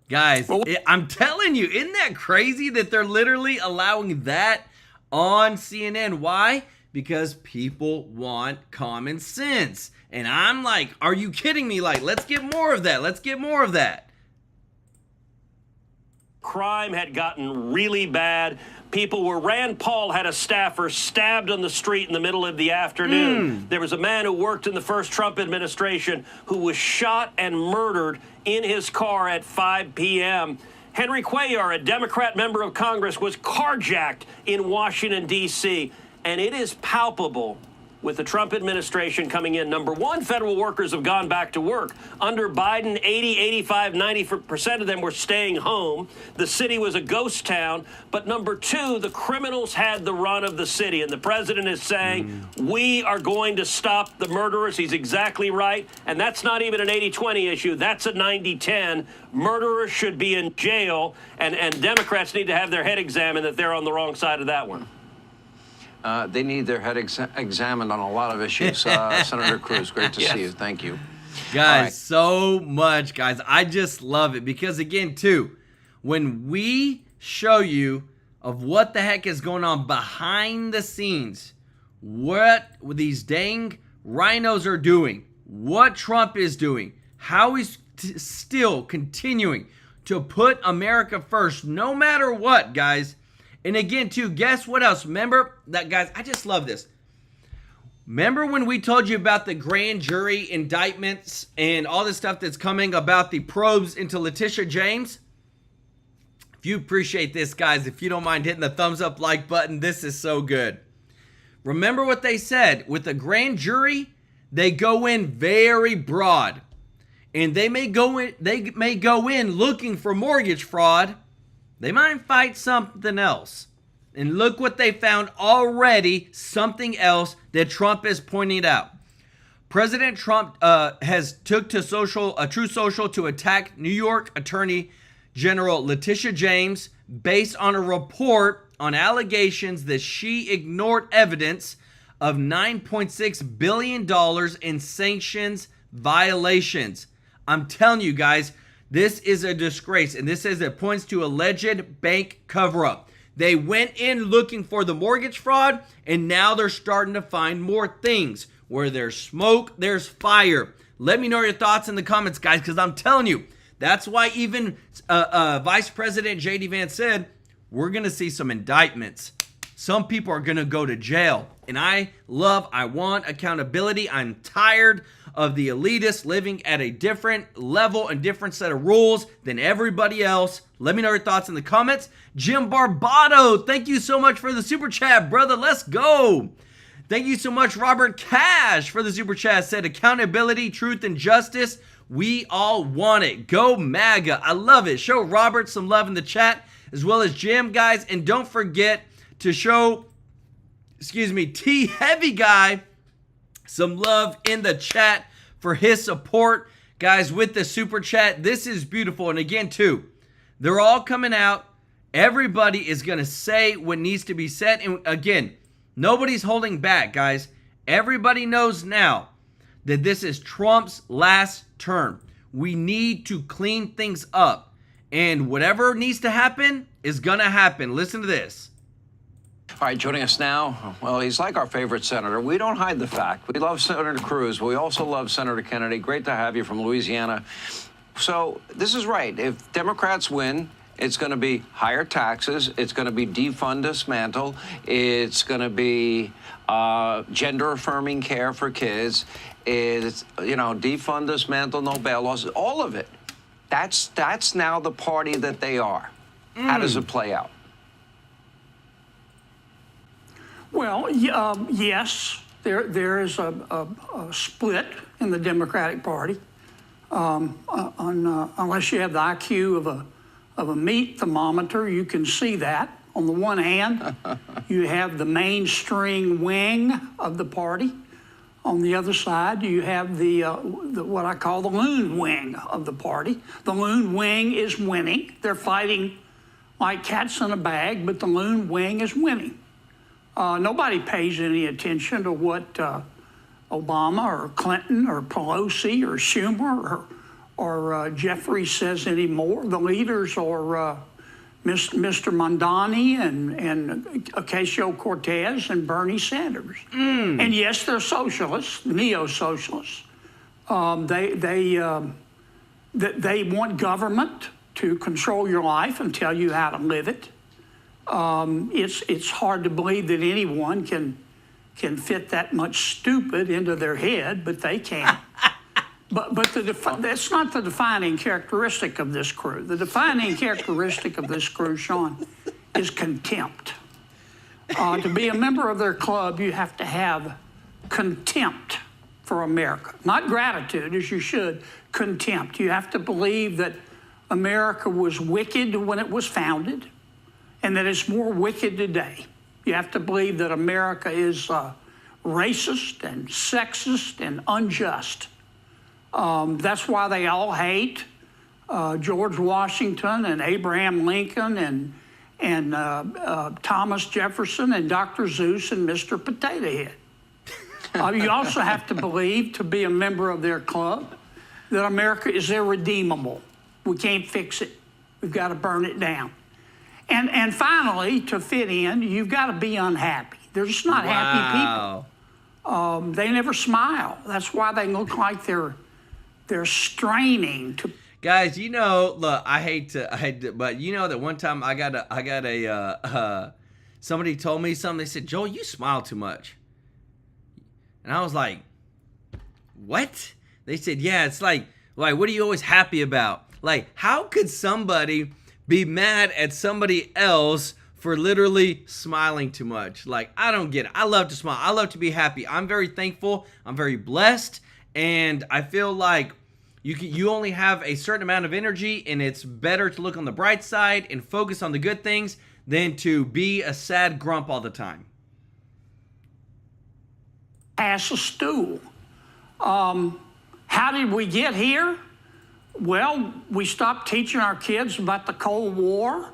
Guys, I'm telling you, isn't that crazy that they're literally allowing that on CNN? Why? Because people want common sense. And I'm like, are you kidding me? Like, let's get more of that. Let's get more of that. Crime had gotten really bad. Rand Paul had a staffer stabbed on the street in the middle of the afternoon. There was a man who worked in the first Trump administration who was shot and murdered in his car at 5 p.m. Henry Cuellar, a Democrat member of Congress, was carjacked in Washington, D.C. And it is palpable with the Trump administration coming in. Number one, federal workers have gone back to work. Under Biden, 80, 85, 90% of them were staying home. The city was a ghost town. But number two, the criminals had the run of the city. And the president is saying, we are going to stop the murderers. He's exactly right. And that's not even an 80-20 issue. That's a 90-10. Murderers should be in jail. And Democrats need to have their head examined that they're on the wrong side of that one. They need their head examined on a lot of issues. Senator Cruz, great to see you. Thank you. Guys, so much, guys. I just love it because, again, too, when we show you of what the heck is going on behind the scenes, what these dang rhinos are doing, what Trump is doing, how he's still continuing to put America first, no matter what, guys. And again, too, guess what else? Remember that, guys, I just love this. Remember when we told you about the grand jury indictments and all this stuff that's coming about the probes into Letitia James? If you appreciate this, guys, if you don't mind hitting the thumbs up like button, this is so good. Remember what they said. With the grand jury, they go in very broad. And they may go in looking for mortgage fraud. They might fight something else. And look what they found already, something else that Trump is pointing out. President Trump has took to True Social to attack New York Attorney General Letitia James based on a report on allegations that she ignored evidence of $9.6 billion in sanctions violations. I'm telling you guys, this is a disgrace. And this says it points to alleged bank cover-up. They went in looking for the mortgage fraud, and now they're starting to find more things. Where there's smoke, there's fire. Let me know your thoughts in the comments, guys, because I'm telling you, that's why even Vice President J.D. Vance said, we're going to see some indictments. Some people are going to go to jail. And I want accountability. I'm tired of the elitists living at a different level and different set of rules than everybody else. Let me know your thoughts in the comments. Jim Barbato, thank you so much for the super chat, brother. Let's go. Thank you so much, Robert Cash, for the super chat. Said accountability, truth, and justice. We all want it. Go MAGA. I love it. Show Robert some love in the chat, as well as Jim, guys. And don't forget to show, T Heavy Guy some love in the chat for his support, guys, with the super chat. This is beautiful. And again, too, they're all coming out. Everybody is going to say what needs to be said. And again, nobody's holding back, guys. Everybody knows now that this is Trump's last term. We need to clean things up. And whatever needs to happen is going to happen. Listen to this. All right, joining us now, well, he's like our favorite senator. We don't hide the fact. We love Senator Cruz. We also love Senator Kennedy. Great to have you from Louisiana. So this is right. If Democrats win, it's going to be higher taxes. It's going to be defund, dismantle. It's going to be gender-affirming care for kids. It's, defund, dismantle, no bail laws, all of it. That's now the party that they are. How does it play out? Well, yes, there is a split in the Democratic Party. Unless you have the IQ of a meat thermometer, you can see that. On the one hand, you have the mainstream wing of the party. On the other side, you have the what I call the loon wing of the party. The loon wing is winning. They're fighting like cats in a bag, but the loon wing is winning. Nobody pays any attention to what Obama or Clinton or Pelosi or Schumer or Jeffrey says anymore. The leaders are Mr. Mondani and Ocasio-Cortez and Bernie Sanders. And yes, they're socialists, neo-socialists. They want government to control your life and tell you how to live it. It's hard to believe that anyone can fit that much stupid into their head, but they can. But that's not the defining characteristic of this crew. The defining characteristic of this crew, Sean, is contempt. To be a member of their club, you have to have contempt for America. Not gratitude, as you should, contempt. You have to believe that America was wicked when it was founded, and that it's more wicked today. You have to believe that America is racist and sexist and unjust. That's why they all hate George Washington and Abraham Lincoln and Thomas Jefferson and Dr. Seuss and Mr. Potato Head. You also have to believe, to be a member of their club, that America is irredeemable. We can't fix it. We've got to burn it down. And finally, to fit in, you've got to be unhappy. They're just not happy people. They never smile. That's why they look like they're straining to. Guys, you know, look, I hate to, but you know that one time I got a somebody told me something. They said, Joel, you smile too much. And I was like, what? They said, yeah, it's like, what are you always happy about? Like, how could somebody be mad at somebody else for literally smiling too much? Like, I don't get it. I love to smile. I love to be happy. I'm very thankful. I'm very blessed. And I feel like you only have a certain amount of energy, and it's better to look on the bright side and focus on the good things than to be a sad grump all the time. Pass a stool. How did we get here? Well, we stopped teaching our kids about the Cold War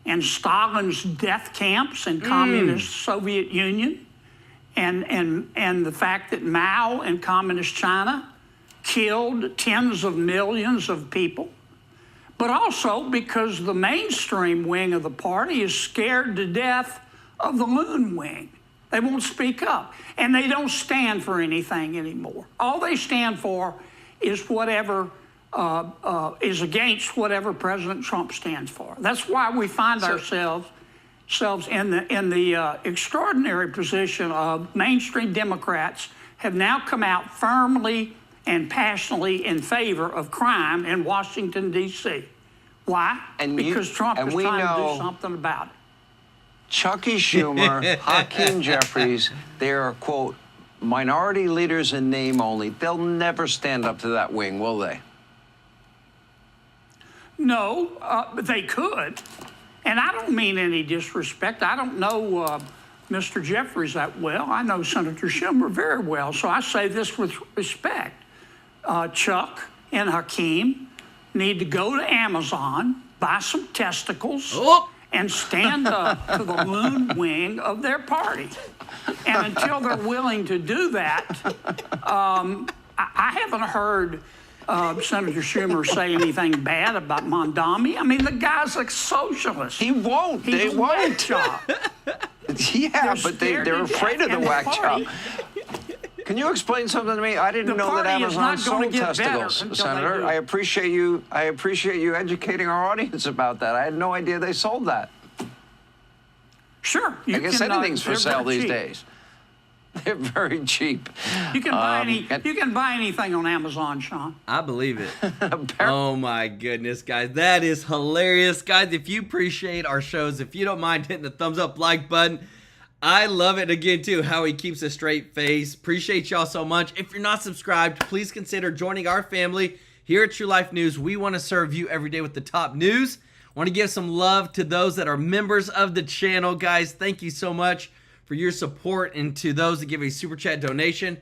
and Stalin's death camps in communist Soviet Union, and the fact that Mao and communist China killed tens of millions of people. But also because the mainstream wing of the party is scared to death of the loon wing. They won't speak up, and they don't stand for anything anymore. All they stand for is whatever is against whatever President Trump stands for. That's why we find ourselves in the extraordinary position of mainstream Democrats have now come out firmly and passionately in favor of crime in Washington, D.C. Why? Because Trump is trying to do something about it. Chucky Schumer, Hakeem Jeffries, they are, quote, minority leaders in name only. They'll never stand up to that wing, will they? No, but they could. And I don't mean any disrespect. I don't know Mr. Jeffries that well. I know Senator Schumer very well. So I say this with respect. Chuck and Hakeem need to go to Amazon, buy some testicles, and stand up to the loon wing of their party. And until they're willing to do that, I haven't heard Senator Schumer say anything bad about Mondami. I mean, the guy's a socialist. He won't. They won't. Yeah, but they're afraid of the whack job. Can you explain something to me? I didn't know that Amazon sold testicles, Senator. I appreciate you educating our audience about that. I had no idea they sold that. Sure. I guess anything's for sale these days. They're very cheap. You can buy anything on Amazon, Sean. I believe it. Oh my goodness, guys. That is hilarious. Guys, if you appreciate our shows, if you don't mind hitting the thumbs up like button, I love it again too, how he keeps a straight face. Appreciate y'all so much. If you're not subscribed, please consider joining our family here at True Life News. We want to serve you every day with the top news. Want to give some love to those that are members of the channel, guys. Thank you so much for your support, and to those that give a super chat donation.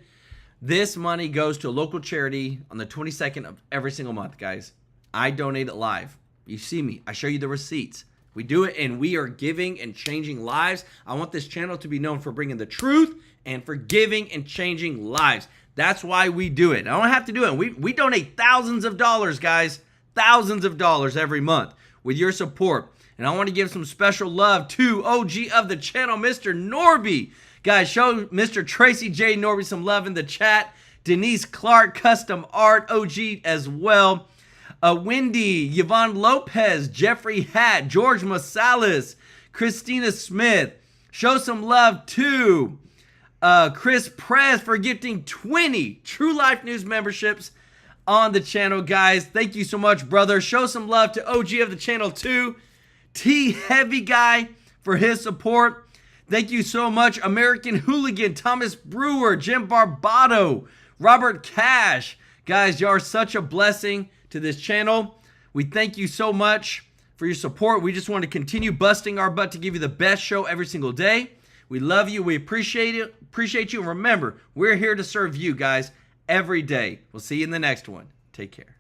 This money goes to a local charity on the 22nd of every single month, guys. I donate it live. You see me. I show you the receipts. We do it, and we are giving and changing lives. I want this channel to be known for bringing the truth and for giving and changing lives. That's why we do it. I don't have to do it. We donate thousands of dollars, guys. Thousands of dollars every month with your support. And I want to give some special love to OG of the channel, Mr. Norby. Guys, show Mr. Tracy J. Norby some love in the chat. Denise Clark, Custom Art, OG as well. Wendy, Yvonne Lopez, Jeffrey Hatt, George Masalis, Christina Smith. Show some love to Chris Prez for gifting 20 True Life News memberships on the channel, guys. Thank you so much, brother. Show some love to OG of the channel, too. T Heavy Guy for his support. Thank you so much. American Hooligan, Thomas Brewer, Jim Barbato, Robert Cash. Guys, you are such a blessing to this channel. We thank you so much for your support. We just want to continue busting our butt to give you the best show every single day. We love you. We appreciate it. Appreciate you. And remember, we're here to serve you guys every day. We'll see you in the next one. Take care.